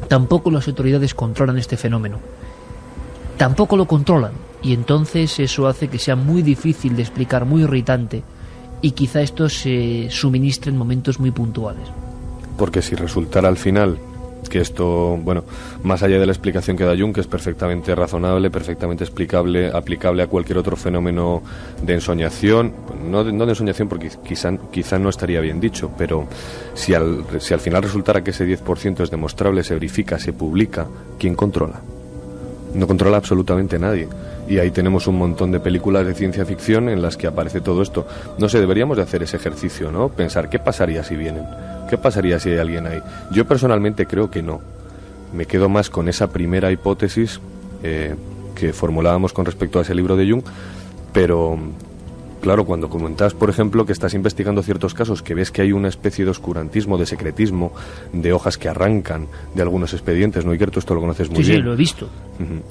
tampoco las autoridades controlan este fenómeno. Tampoco lo controlan. Y entonces eso hace que sea muy difícil de explicar, muy irritante, y quizá esto se suministre en momentos muy puntuales. Porque si resultara al final que esto, bueno, más allá de la explicación que da Jung, que es perfectamente razonable, perfectamente explicable, aplicable a cualquier otro fenómeno de ensoñación, no de ensoñación porque quizá no estaría bien dicho, pero si al final resultara que ese 10% es demostrable, se verifica, se publica, ¿quién controla? No controla absolutamente nadie. Y ahí tenemos un montón de películas de ciencia ficción en las que aparece todo esto. No sé, deberíamos de hacer ese ejercicio, ¿no? Pensar, ¿qué pasaría si vienen? ¿Qué pasaría si hay alguien ahí? Yo personalmente creo que no. Me quedo más con esa primera hipótesis que formulábamos con respecto a ese libro de Jung, pero claro, cuando comentas, por ejemplo, que estás investigando ciertos casos, que ves que hay una especie de oscurantismo, de secretismo, de hojas que arrancan de algunos expedientes, ¿no, Iker? Tú esto lo conoces muy bien. Sí, lo he visto.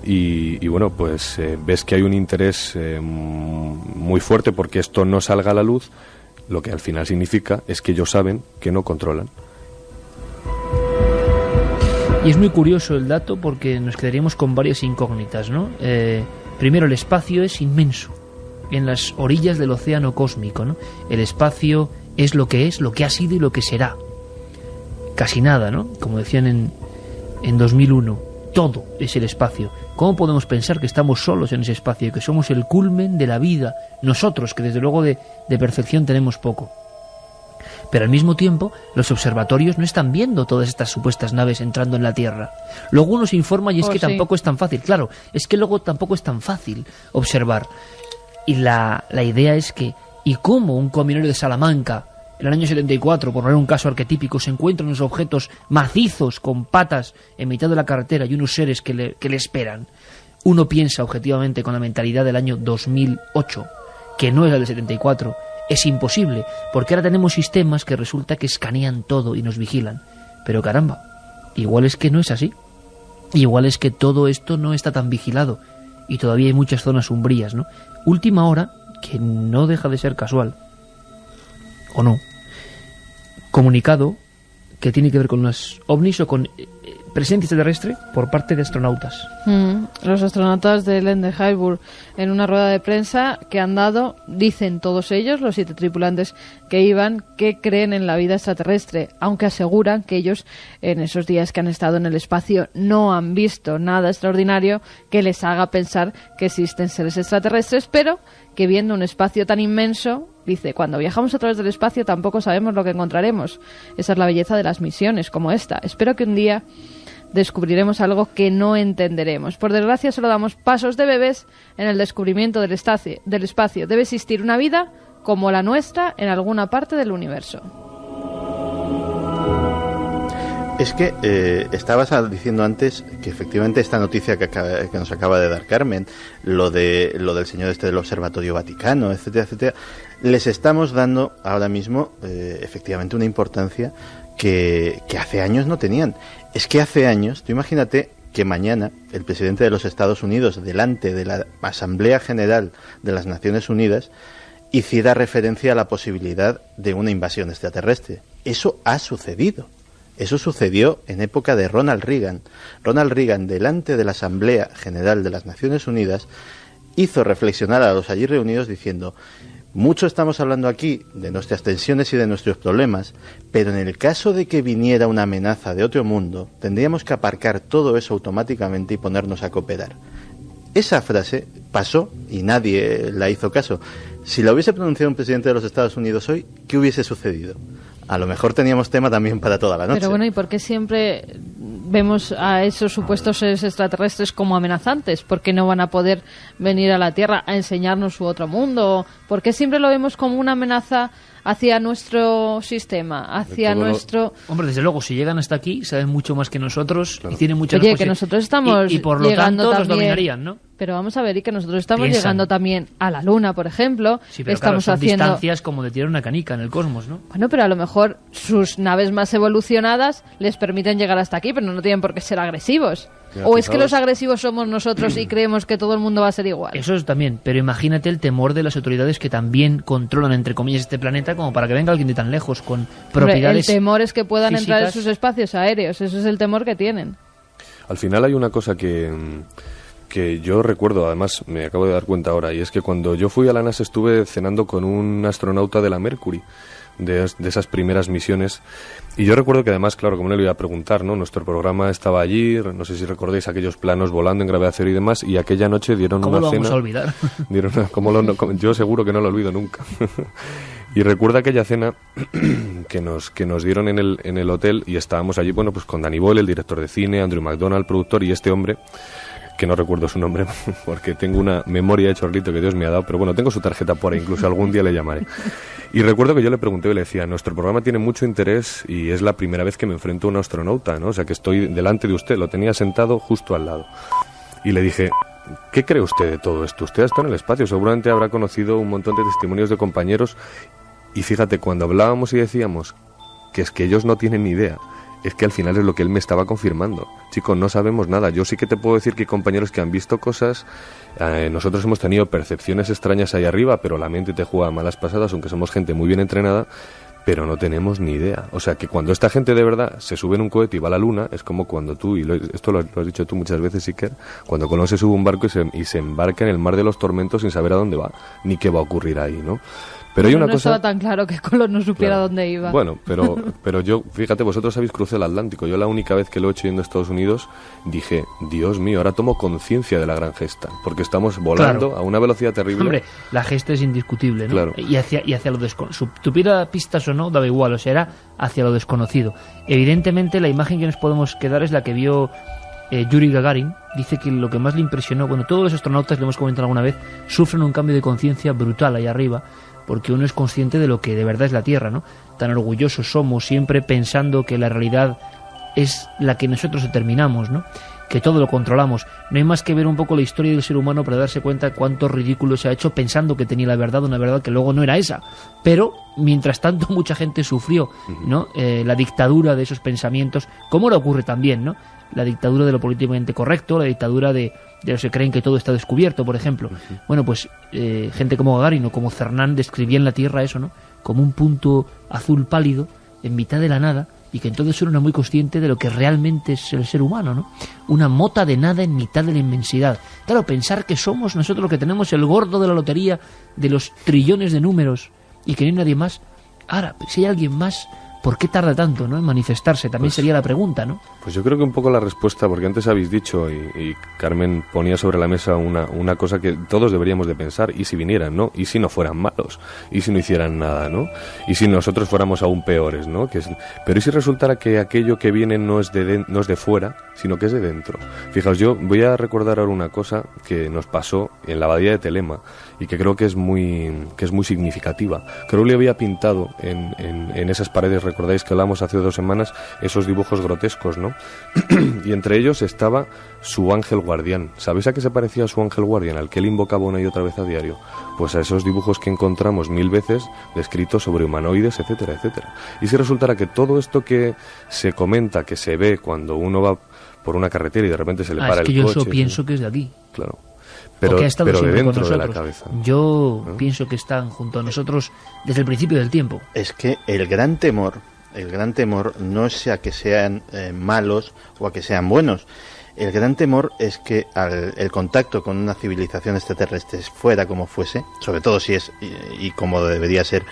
Y bueno, pues ves que hay un interés muy fuerte porque esto no salga a la luz, lo que al final significa es que ellos saben que no controlan. Y es muy curioso el dato porque nos quedaríamos con varias incógnitas, ¿no? Primero, el espacio es inmenso. en las orillas del océano cósmico, ¿no? El espacio es, lo que ha sido y lo que será. Casi nada, ¿no? Como decían en 2001, todo es el espacio. ¿Cómo podemos pensar que estamos solos en ese espacio y que somos el culmen de la vida? Nosotros, que desde luego de perfección tenemos poco. Pero al mismo tiempo, los observatorios no están viendo todas estas supuestas naves entrando en la Tierra. Luego uno se informa y es que tampoco es tan fácil. Claro, es que luego tampoco es tan fácil observar. Y la idea es que, ¿y cómo un camionero de Salamanca, en el año 74, por poner un caso arquetípico, se encuentra unos objetos macizos con patas en mitad de la carretera y unos seres que le esperan? Uno piensa objetivamente con la mentalidad del año 2008, que no es la del 74. Es imposible, porque ahora tenemos sistemas que resulta que escanean todo y nos vigilan. Pero caramba, igual es que no es así. Igual es que todo esto no está tan vigilado y todavía hay muchas zonas umbrías, ¿no? Última hora, que no deja de ser casual, ¿o no? Comunicado que tiene que ver con los ovnis o con presencia extraterrestre por parte de astronautas. Los astronautas de Lende-Heiburg, en una rueda de prensa que han dado, dicen todos ellos, los 7 tripulantes que iban, que creen en la vida extraterrestre, aunque aseguran que ellos, en esos días que han estado en el espacio, no han visto nada extraordinario que les haga pensar que existen seres extraterrestres, pero que viendo un espacio tan inmenso, dice, cuando viajamos a través del espacio tampoco sabemos lo que encontraremos. Esa es la belleza de las misiones como esta. Espero que un día descubriremos algo que no entenderemos. Por desgracia, solo damos pasos de bebés en el descubrimiento del espacio. Debe existir una vida como la nuestra en alguna parte del universo. Es que estabas diciendo antes que efectivamente esta noticia que nos acaba de dar Carmen, lo del señor del Observatorio Vaticano, etcétera, etcétera, les estamos dando ahora mismo efectivamente una importancia que hace años no tenían. Es que hace años, tú imagínate que mañana el presidente de los Estados Unidos, delante de la Asamblea General de las Naciones Unidas, hiciera referencia a la posibilidad de una invasión extraterrestre. Eso ha sucedido. Eso sucedió en época de Ronald Reagan. Ronald Reagan, delante de la Asamblea General de las Naciones Unidas, hizo reflexionar a los allí reunidos diciendo: mucho estamos hablando aquí de nuestras tensiones y de nuestros problemas, pero en el caso de que viniera una amenaza de otro mundo, tendríamos que aparcar todo eso automáticamente y ponernos a cooperar. Esa frase pasó y nadie la hizo caso. Si la hubiese pronunciado un presidente de los Estados Unidos hoy, ¿qué hubiese sucedido? A lo mejor teníamos tema también para toda la noche. Pero bueno, ¿y por qué siempre vemos a esos supuestos seres extraterrestres como amenazantes? ¿Por qué no van a poder venir a la Tierra a enseñarnos su otro mundo? ¿Por qué siempre lo vemos como una amenaza hacia nuestro sistema, hacia nuestro... Hombre, desde luego, si llegan hasta aquí, saben mucho más que nosotros, claro, y tienen muchas Oye, que nosotros estamos y por lo llegando tanto también, los dominarían, ¿no? Pero vamos a ver, y que nosotros estamos llegando también a la Luna, por ejemplo. Sí, pero estamos claro, son haciendo distancias como de tirar una canica en el cosmos, ¿no? Bueno, pero a lo mejor sus naves más evolucionadas les permiten llegar hasta aquí, pero no tienen por qué ser agresivos. ¿O es que los agresivos somos nosotros y creemos que todo el mundo va a ser igual? Eso es también, pero imagínate el temor de las autoridades que también controlan, entre comillas, este planeta, como para que venga alguien de tan lejos con propiedades. El temor es que puedan físicas entrar en sus espacios aéreos, eso es el temor que tienen. Al final hay una cosa que yo recuerdo, además me acabo de dar cuenta ahora, y es que cuando yo fui a la NASA estuve cenando con un astronauta de la Mercury, de esas primeras misiones, y yo recuerdo que además, claro, como no le iba a preguntar, ¿no? Nuestro programa estaba allí, no sé si recordáis aquellos planos volando en gravedad cero y demás, y aquella noche dieron ¿Cómo una lo cena. vamos a olvidar? Yo seguro que no lo olvido nunca. Y recuerdo aquella cena que nos dieron en el hotel, y estábamos allí, bueno, pues con Danny Boyle, el director de cine, Andrew McDonald, productor, y este hombre, que no recuerdo su nombre porque tengo una memoria de chorlito que Dios me ha dado, pero bueno, tengo su tarjeta por ahí, incluso algún día le llamaré. Y recuerdo que yo le pregunté y le decía: nuestro programa tiene mucho interés y es la primera vez que me enfrento a un astronauta, ¿no? O sea, que estoy delante de usted, lo tenía sentado justo al lado. Y le dije: ¿qué cree usted de todo esto? Usted ha estado en el espacio, seguramente habrá conocido un montón de testimonios de compañeros, y fíjate, cuando hablábamos y decíamos que es que ellos no tienen ni idea, es que al final es lo que él me estaba confirmando. Chicos, no sabemos nada. Yo sí que te puedo decir que hay compañeros que han visto cosas. Nosotros hemos tenido percepciones extrañas ahí arriba, pero la mente te juega malas pasadas, aunque somos gente muy bien entrenada. pero no tenemos ni idea. O sea, que cuando esta gente de verdad se sube en un cohete y va a la luna, es como cuando tú, esto lo has dicho tú muchas veces, Iker, cuando Colón se sube a un barco y se embarca en el mar de los tormentos sin saber a dónde va, ni qué va a ocurrir ahí, ¿no? Pero hay una no cosa... estaba tan claro que Colón no supiera dónde iba. Bueno, pero yo, fíjate, vosotros habéis cruzado el Atlántico. Yo la única vez que lo he hecho yendo a Estados Unidos dije, Dios mío, ahora tomo conciencia de la gran gesta, porque estamos volando a una velocidad terrible. Hombre, la gesta es indiscutible, ¿no? Claro. Y hacia lo desconocido. Tuviera pistas o no, daba igual, o sea, era hacia lo desconocido. Evidentemente, la imagen que nos podemos quedar es la que vio Yuri Gagarin. Dice que lo que más le impresionó, bueno, todos los astronautas, lo hemos comentado alguna vez, sufren un cambio de conciencia brutal ahí arriba, porque uno es consciente de lo que de verdad es la Tierra, ¿no? Tan orgullosos somos, siempre pensando que la realidad es la que nosotros determinamos, ¿no? Que todo lo controlamos. No hay más que ver un poco la historia del ser humano para darse cuenta cuánto ridículo se ha hecho pensando que tenía la verdad, una verdad que luego no era esa. Pero, mientras tanto, mucha gente sufrió, ¿no? La dictadura de esos pensamientos, como ahora ocurre también, ¿no? La dictadura de lo políticamente correcto, la dictadura de los que creen que todo está descubierto, por ejemplo. Bueno, pues gente como Gagarin o como Cernan describían la Tierra eso, ¿no? Como un punto azul pálido en mitad de la nada, y que entonces uno era muy consciente de lo que realmente es el ser humano, ¿no? Una mota de nada en mitad de la inmensidad. Claro, pensar que somos nosotros los que tenemos el gordo de la lotería de los trillones de números y que no hay nadie más. Ahora, si hay alguien más, ¿por qué tarda tanto, ¿no?, en manifestarse? También sería la pregunta, ¿no? Pues yo creo que un poco la respuesta, porque antes habéis dicho, y Carmen ponía sobre la mesa una cosa que todos deberíamos de pensar, y si vinieran, ¿no? Y si no fueran malos, y si no hicieran nada, ¿no? Y si nosotros fuéramos aún peores, ¿no? Pero ¿y si resultara que aquello que viene no es de fuera, sino que es de dentro? Fijaos, yo voy a recordar ahora una cosa que nos pasó en la abadía de Telema, y que creo que es muy significativa. Crowley había pintado en esas paredes, recordáis que hablamos hace 2 semanas, esos dibujos grotescos, ¿no? Y entre ellos estaba su ángel guardián. ¿Sabéis a qué se parecía su ángel guardián? Al que él invocaba una y otra vez a diario. Pues a esos dibujos que encontramos 1000 veces descritos sobre humanoides, etcétera, etcétera. Y si resultara que todo esto que se comenta, que se ve cuando uno va por una carretera y de repente se le para el coche... Es que yo eso pienso que es de aquí. Claro. Pero de dentro de la cabeza. Yo pienso que están junto a nosotros desde el principio del tiempo. Es que el gran temor no es a que sean malos o a que sean buenos. El gran temor es que el contacto con una civilización extraterrestre, fuera como fuese, sobre todo si es y como debería ser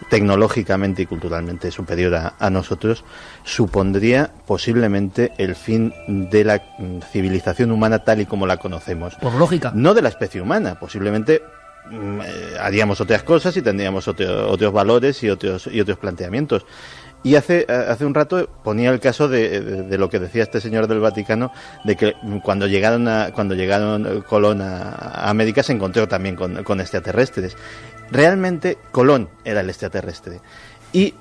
tecnológicamente y culturalmente superior a nosotros, supondría posiblemente el fin de la civilización humana tal y como la conocemos. Por lógica. No de la especie humana, posiblemente haríamos otras cosas y tendríamos otros valores y otros planteamientos. Y hace un rato ponía el caso de lo que decía este señor del Vaticano, de que cuando llegaron Colón a América se encontró también con extraterrestres. Realmente Colón era el extraterrestre. Y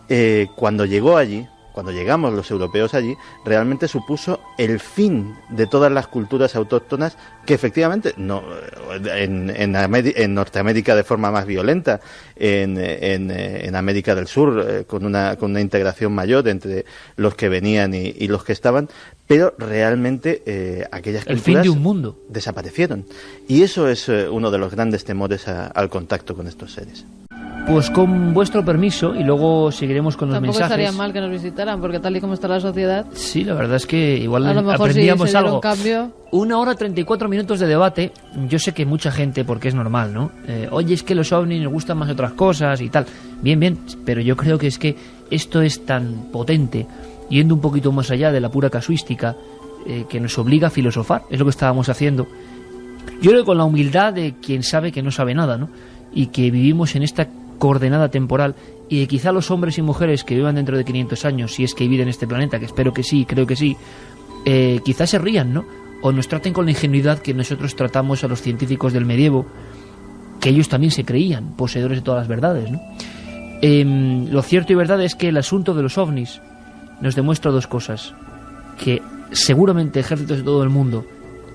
cuando llegamos los europeos allí, realmente supuso el fin de todas las culturas autóctonas que efectivamente no en Norteamérica de forma más violenta, en América del Sur con una integración mayor entre los que venían y los que estaban, pero realmente aquellas culturas, el fin de un mundo, desaparecieron. Y eso es uno de los grandes temores al contacto con estos seres. Pues con vuestro permiso, y luego seguiremos con los mensajes. Tampoco estaría mal que nos visitaran, porque tal y como está la sociedad... Sí, la verdad es que igual a lo mejor aprendíamos si algo. Cambio... 1 hora 34 minutos de debate. Yo sé que mucha gente, porque es normal, ¿no? Oye, es que los ovnis nos gustan más otras cosas y tal. Bien, pero yo creo que es que esto es tan potente, yendo un poquito más allá de la pura casuística, que nos obliga a filosofar. Es lo que estábamos haciendo. Yo creo que con la humildad de quien sabe que no sabe nada, ¿no? Y que vivimos en esta coordenada temporal, y de quizá los hombres y mujeres que vivan dentro de 500 años, si es que viven en este planeta, que espero que sí, creo que sí, quizás se rían, ¿no? O nos traten con la ingenuidad que nosotros tratamos a los científicos del medievo, que ellos también se creían poseedores de todas las verdades, ¿no? Lo cierto y verdad es que el asunto de los ovnis nos demuestra 2 cosas: que seguramente ejércitos de todo el mundo,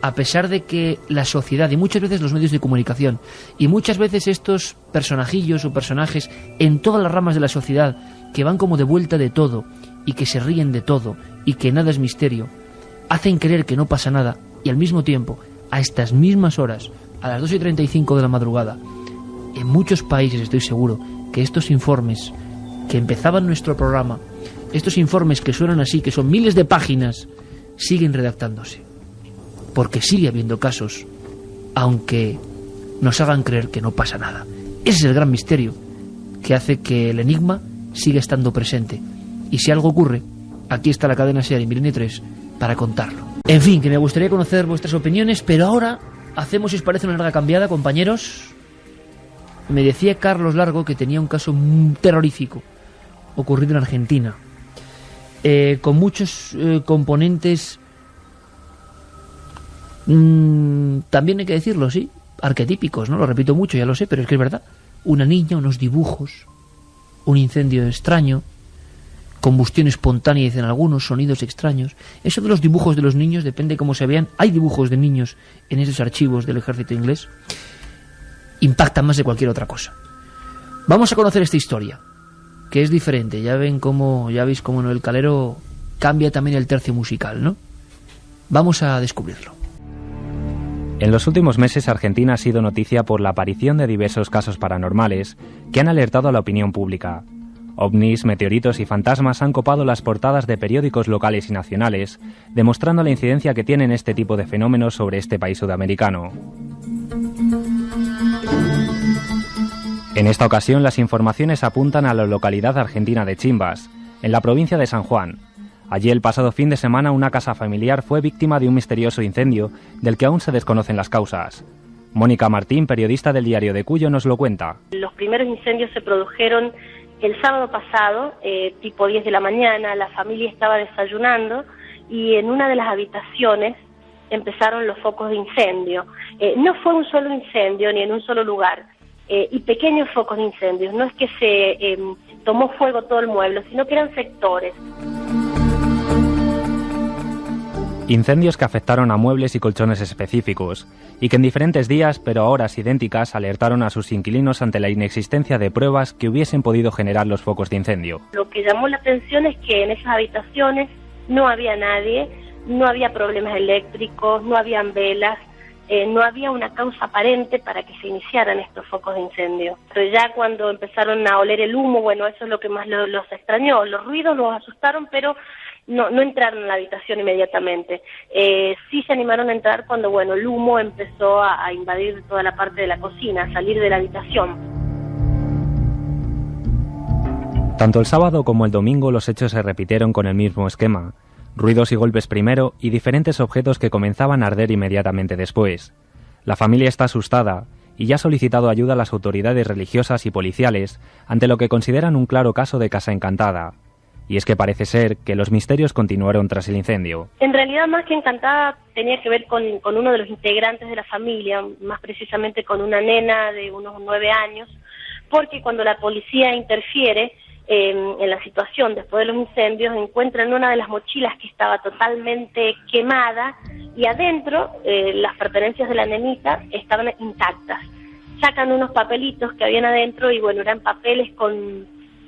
a pesar de que la sociedad y muchas veces los medios de comunicación y muchas veces estos personajillos o personajes en todas las ramas de la sociedad que van como de vuelta de todo y que se ríen de todo y que nada es misterio, hacen creer que no pasa nada, y al mismo tiempo, a estas mismas horas, a las 2:35 de la madrugada, en muchos países estoy seguro que estos informes que empezaba nuestro programa, estos informes que suenan así, que son miles de páginas, siguen redactándose. Porque sigue habiendo casos, aunque nos hagan creer que no pasa nada. Ese es el gran misterio que hace que el enigma siga estando presente. Y si algo ocurre, aquí está la cadena SER y Milenio 3 para contarlo. En fin, que me gustaría conocer vuestras opiniones, pero ahora hacemos, si os parece, una larga cambiada, compañeros. Me decía Carlos Largo que tenía un caso terrorífico ocurrido en Argentina, con muchos componentes, también hay que decirlo, sí, arquetípicos, ¿no? Lo repito mucho, ya lo sé, pero es que es verdad. Una niña, unos dibujos, un incendio extraño, combustión espontánea, dicen algunos, sonidos extraños. Eso de los dibujos de los niños, depende cómo se vean. Hay dibujos de niños en esos archivos del ejército inglés. Impactan más de cualquier otra cosa. Vamos a conocer esta historia, que es diferente. Ya veis cómo Noel Calero cambia también el tercio musical, ¿no? Vamos a descubrirlo. En los últimos meses, Argentina ha sido noticia por la aparición de diversos casos paranormales que han alertado a la opinión pública. Ovnis, meteoritos y fantasmas han copado las portadas de periódicos locales y nacionales, demostrando la incidencia que tienen este tipo de fenómenos sobre este país sudamericano. En esta ocasión, las informaciones apuntan a la localidad argentina de Chimbas, en la provincia de San Juan. Allí, el pasado fin de semana, una casa familiar fue víctima de un misterioso incendio del que aún se desconocen las causas. Mónica Martín, periodista del Diario de Cuyo, nos lo cuenta. Los primeros incendios se produjeron el sábado pasado, tipo 10 de la mañana. La familia estaba desayunando y en una de las habitaciones empezaron los focos de incendio. No fue un solo incendio ni en un solo lugar, y pequeños focos de incendios. No es que se tomó fuego todo el mueble, sino que eran sectores. Incendios que afectaron a muebles y colchones específicos, y que en diferentes días, pero a horas idénticas, alertaron a sus inquilinos ante la inexistencia de pruebas que hubiesen podido generar los focos de incendio. Lo que llamó la atención es que en esas habitaciones no había nadie, no había problemas eléctricos, no habían velas, no había una causa aparente para que se iniciaran estos focos de incendio. Pero ya cuando empezaron a oler el humo, bueno, eso es lo que más los extrañó. Los ruidos los asustaron, pero no entraron en la habitación inmediatamente. Sí se animaron a entrar cuando, bueno, el humo empezó a invadir toda la parte de la cocina, a salir de la habitación. Tanto el sábado como el domingo los hechos se repitieron con el mismo esquema. Ruidos y golpes primero y diferentes objetos que comenzaban a arder inmediatamente después. La familia está asustada y ya ha solicitado ayuda a las autoridades religiosas y policiales ante lo que consideran un claro caso de casa encantada. Y es que parece ser que los misterios continuaron tras el incendio. En realidad, más que encantada, tenía que ver con uno de los integrantes de la familia, más precisamente con una nena de unos 9 años, porque cuando la policía interfiere en la situación después de los incendios, encuentran una de las mochilas que estaba totalmente quemada y adentro las pertenencias de la nenita estaban intactas. Sacan unos papelitos que habían adentro y bueno, eran papeles con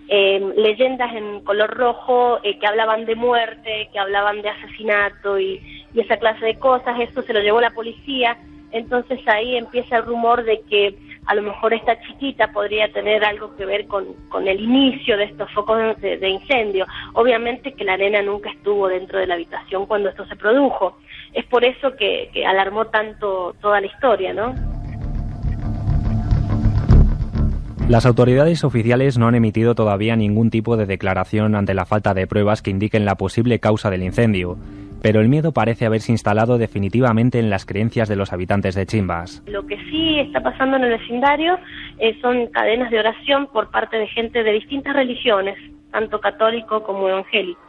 leyendas en color rojo que hablaban de muerte, que hablaban de asesinato y esa clase de cosas. Eso se lo llevó la policía. Entonces ahí empieza el rumor de que a lo mejor esta chiquita podría tener algo que ver con el inicio de estos focos de incendio. Obviamente que la nena nunca estuvo dentro de la habitación cuando esto se produjo. Es por eso que alarmó tanto toda la historia, ¿no? Las autoridades oficiales no han emitido todavía ningún tipo de declaración ante la falta de pruebas que indiquen la posible causa del incendio, pero el miedo parece haberse instalado definitivamente en las creencias de los habitantes de Chimbas. Lo que sí está pasando en el vecindario son cadenas de oración por parte de gente de distintas religiones, tanto católico como evangélico.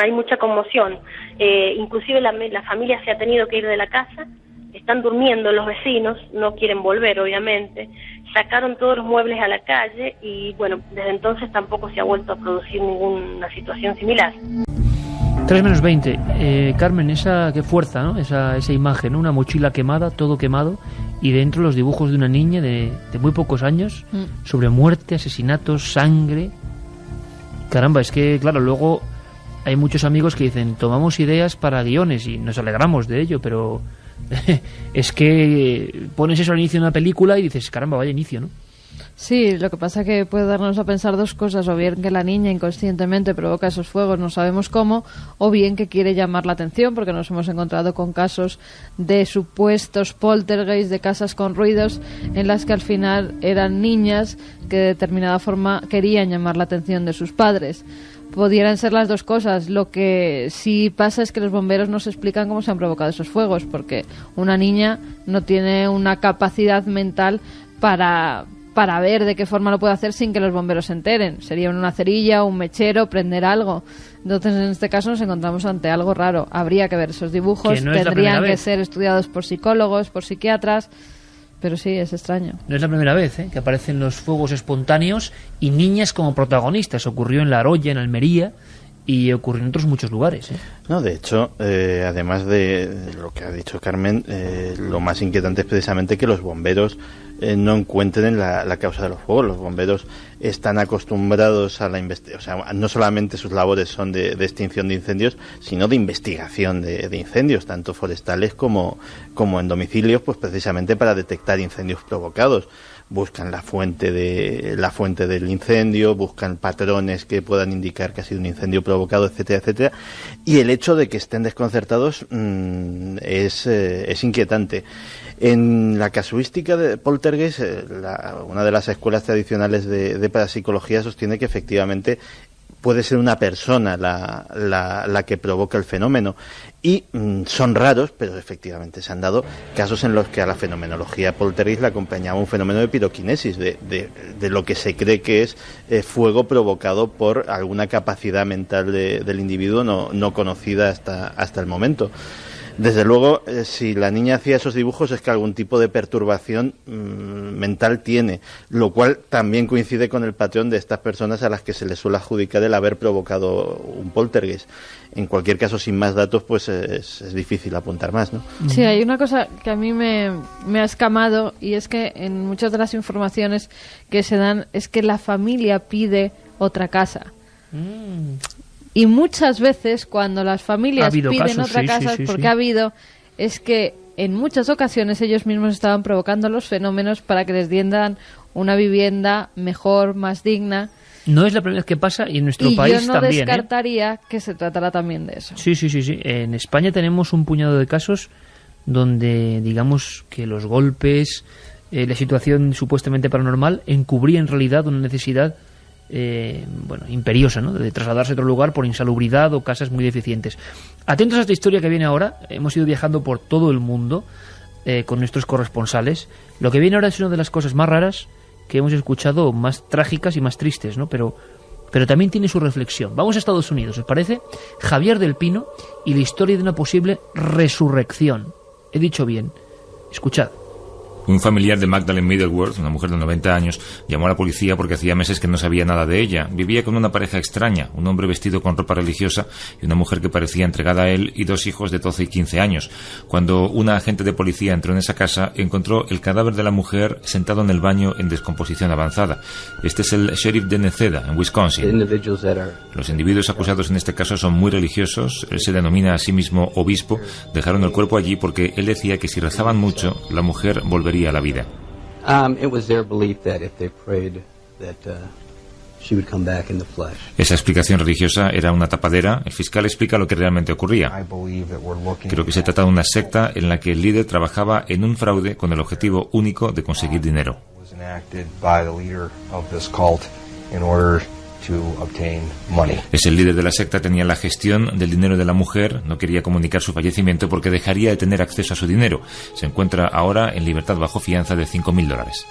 Hay mucha conmoción, inclusive la familia se ha tenido que ir de la casa, están durmiendo los vecinos, no quieren volver obviamente, sacaron todos los muebles a la calle y bueno, desde entonces tampoco se ha vuelto a producir ninguna situación similar. 3:20. Carmen, qué fuerza, ¿no? Esa imagen, ¿no? Una mochila quemada, todo quemado, y dentro los dibujos de una niña de muy pocos años sobre muerte, asesinatos, sangre. Caramba, es que, claro, luego hay muchos amigos que dicen, tomamos ideas para guiones y nos alegramos de ello, pero es que pones eso al inicio de una película y dices, caramba, vaya inicio, ¿no? Sí, lo que pasa que puede darnos a pensar dos cosas, o bien que la niña inconscientemente provoca esos fuegos, no sabemos cómo, o bien que quiere llamar la atención, porque nos hemos encontrado con casos de supuestos poltergeist de casas con ruidos, en las que al final eran niñas que de determinada forma querían llamar la atención de sus padres. Pudieran ser las dos cosas. Lo que sí pasa es que los bomberos no se explican cómo se han provocado esos fuegos, porque una niña no tiene una capacidad mental para ver de qué forma lo puede hacer sin que los bomberos se enteren. Sería una cerilla, un mechero, prender algo. Entonces, en este caso nos encontramos ante algo raro. Habría que ver esos dibujos, Que no es la tendrían primera que vez. ser estudiados por psicólogos, por psiquiatras, pero sí, es extraño. No es la primera vez que aparecen los fuegos espontáneos y niñas como protagonistas. Ocurrió en La Roya, en Almería, y ocurrió en otros muchos lugares. No, de hecho, además de lo que ha dicho Carmen, lo más inquietante es precisamente que los bomberos no encuentren la causa de los fuegos. Los bomberos están acostumbrados a la investigación, o sea, no solamente sus labores son de extinción de incendios, sino de investigación de incendios, tanto forestales como en domicilios, pues precisamente para detectar incendios provocados. Buscan la fuente del incendio, buscan patrones que puedan indicar que ha sido un incendio provocado, etcétera, etcétera. Y el hecho de que estén desconcertados es inquietante. En la casuística de poltergeist, una de las escuelas tradicionales de parapsicología sostiene que efectivamente puede ser una persona la que provoca el fenómeno. Y son raros, pero efectivamente se han dado casos en los que a la fenomenología poltergeist le acompañaba un fenómeno de piroquinesis, de lo que se cree que es fuego provocado por alguna capacidad mental del individuo no conocida hasta el momento. Desde luego, si la niña hacía esos dibujos es que algún tipo de perturbación mental tiene, lo cual también coincide con el patrón de estas personas a las que se les suele adjudicar el haber provocado un poltergeist. En cualquier caso, sin más datos, pues es difícil apuntar más, ¿no? Sí, hay una cosa que a mí me ha escamado, y es que en muchas de las informaciones que se dan es que la familia pide otra casa. Y muchas veces cuando las familias piden casos, otra sí, casa, sí, porque sí. ha habido, es que en muchas ocasiones ellos mismos estaban provocando los fenómenos para que les dieran una vivienda mejor, más digna. No es la primera vez que pasa, y en nuestro país yo no también. descartaría que se tratará también de eso. Sí. En España tenemos un puñado de casos donde, digamos, que los golpes, la situación supuestamente paranormal, encubría en realidad una necesidad imperiosa, ¿no?, de trasladarse a otro lugar por insalubridad o casas muy deficientes. Atentos a esta historia que viene ahora. Hemos ido viajando por todo el mundo con nuestros corresponsales. Lo que viene ahora es una de las cosas más raras que hemos escuchado, más trágicas y más tristes, ¿no? Pero también tiene su reflexión. Vamos a Estados Unidos, ¿os parece? Javier del Pino y la historia de una posible resurrección. He dicho bien. Escuchad. Un familiar de Magdalene Middleworth, una mujer de 90 años, llamó a la policía porque hacía meses que no sabía nada de ella. Vivía con una pareja extraña, un hombre vestido con ropa religiosa y una mujer que parecía entregada a él, y dos hijos de 12 y 15 años. Cuando una agente de policía entró en esa casa, encontró el cadáver de la mujer sentado en el baño en descomposición avanzada. Este es el sheriff de Neceda, en Wisconsin. Los individuos acusados en este caso son muy religiosos. Él se denomina a sí mismo obispo. Dejaron el cuerpo allí porque él decía que si rezaban mucho, la mujer volvería a la vida. Esa explicación religiosa era una tapadera. El fiscal explica lo que realmente ocurría. Creo que se trata de una secta en la que el líder trabajaba en un fraude con el objetivo único de conseguir dinero. Es el líder de la secta, tenía la gestión del dinero de la mujer, no quería comunicar su fallecimiento porque dejaría de tener acceso a su dinero. Se encuentra ahora en libertad bajo fianza de $5.000.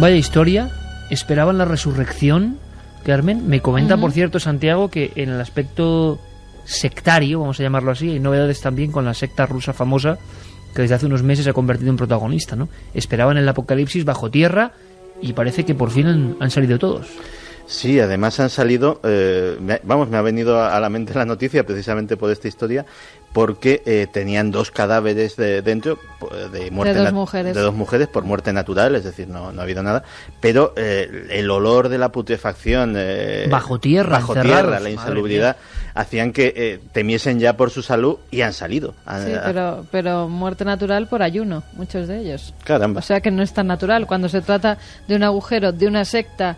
Vaya historia. ¿Esperaban la resurrección, Carmen? Me comenta, por cierto, Santiago, que en el aspecto sectario, vamos a llamarlo así, hay novedades también con la secta rusa famosa que desde hace unos meses se ha convertido en protagonista, ¿no? Esperaban el apocalipsis bajo tierra y parece que por fin han salido todos. Sí, además han salido, me ha venido a la mente la noticia precisamente por esta historia, porque tenían dos cadáveres dentro de muerte de dos mujeres por muerte natural, es decir, no ha habido nada, pero el olor de la putrefacción bajo tierra, la insalubridad hacían que temiesen ya por su salud y han salido. Sí, pero muerte natural por ayuno, muchos de ellos. Caramba. O sea que no es tan natural. Cuando se trata de un agujero, de una secta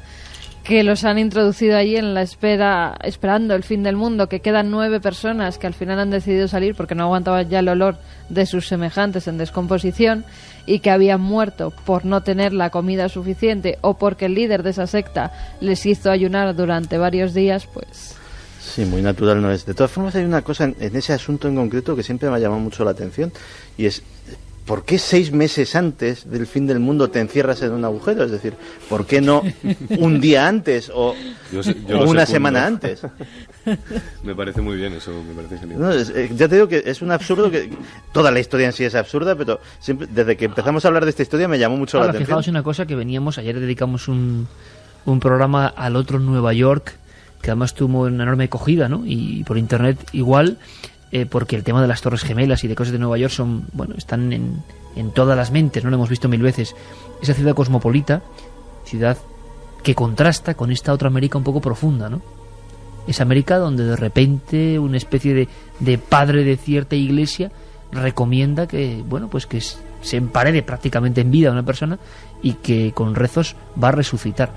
que los han introducido allí en la espera, esperando el fin del mundo, que quedan 9 personas que al final han decidido salir porque no aguantaban ya el olor de sus semejantes en descomposición y que habían muerto por no tener la comida suficiente o porque el líder de esa secta les hizo ayunar durante varios días, pues... Sí, muy natural no es. De todas formas, hay una cosa en ese asunto en concreto que siempre me ha llamado mucho la atención, y es... ¿por qué 6 meses antes del fin del mundo te encierras en un agujero? Es decir, ¿por qué no un día antes o una semana antes? Me parece muy bien eso, me parece genial. No, ya te digo que es un absurdo, que toda la historia en sí es absurda, pero siempre, desde que empezamos a hablar de esta historia me llamó mucho la atención. Fijaos una cosa que veníamos, ayer dedicamos un programa al otro Nueva York, que además tuvo una enorme acogida, ¿no? Y por internet igual... porque el tema de las Torres Gemelas y de cosas de Nueva York están en todas las mentes, no lo hemos visto 1000 veces. Esa ciudad cosmopolita, ciudad que contrasta con esta otra América un poco profunda, ¿no? Esa América donde de repente una especie de padre de cierta iglesia recomienda que, que se emparede prácticamente en vida a una persona y que con rezos va a resucitar.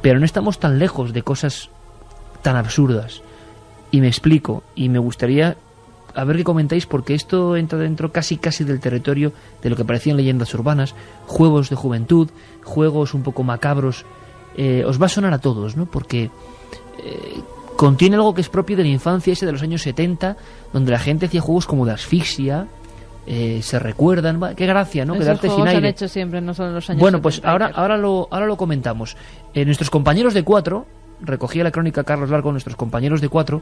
Pero no estamos tan lejos de cosas tan absurdas. Y me explico, y me gustaría a ver qué comentáis, porque esto entra dentro casi del territorio de lo que parecían leyendas urbanas, juegos de juventud, juegos un poco macabros. Os va a sonar a todos, ¿no? Porque contiene algo que es propio de la infancia, ese de los años 70, donde la gente hacía juegos como de asfixia, se recuerdan, qué gracia, ¿no? Esos Quedarte juegos sin aire. han hecho siempre, no son los años Bueno, pues 70. ahora lo comentamos. Nuestros compañeros de 4, recogía la crónica Carlos Largo, nuestros compañeros de 4,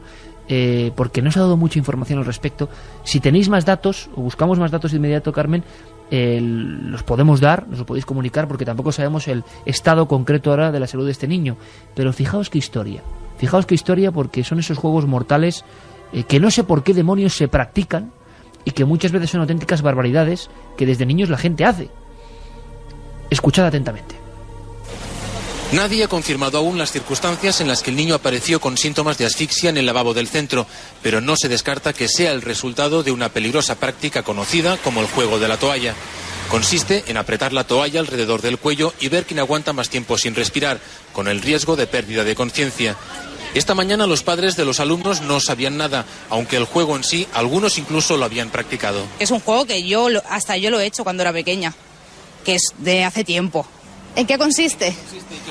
porque no se ha dado mucha información al respecto. Si tenéis más datos, o buscamos más datos de inmediato, Carmen, los podemos dar, nos lo podéis comunicar, porque tampoco sabemos el estado concreto ahora de la salud de este niño. Pero fijaos qué historia, porque son esos juegos mortales que no sé por qué demonios se practican y que muchas veces son auténticas barbaridades que desde niños la gente hace. Escuchad atentamente. Nadie ha confirmado aún las circunstancias en las que el niño apareció con síntomas de asfixia en el lavabo del centro, pero no se descarta que sea el resultado de una peligrosa práctica conocida como el juego de la toalla. Consiste en apretar la toalla alrededor del cuello y ver quién aguanta más tiempo sin respirar, con el riesgo de pérdida de conciencia. Esta mañana los padres de los alumnos no sabían nada, aunque el juego en sí, algunos incluso lo habían practicado. Es un juego que hasta yo lo he hecho cuando era pequeña, que es de hace tiempo. ¿En qué consiste?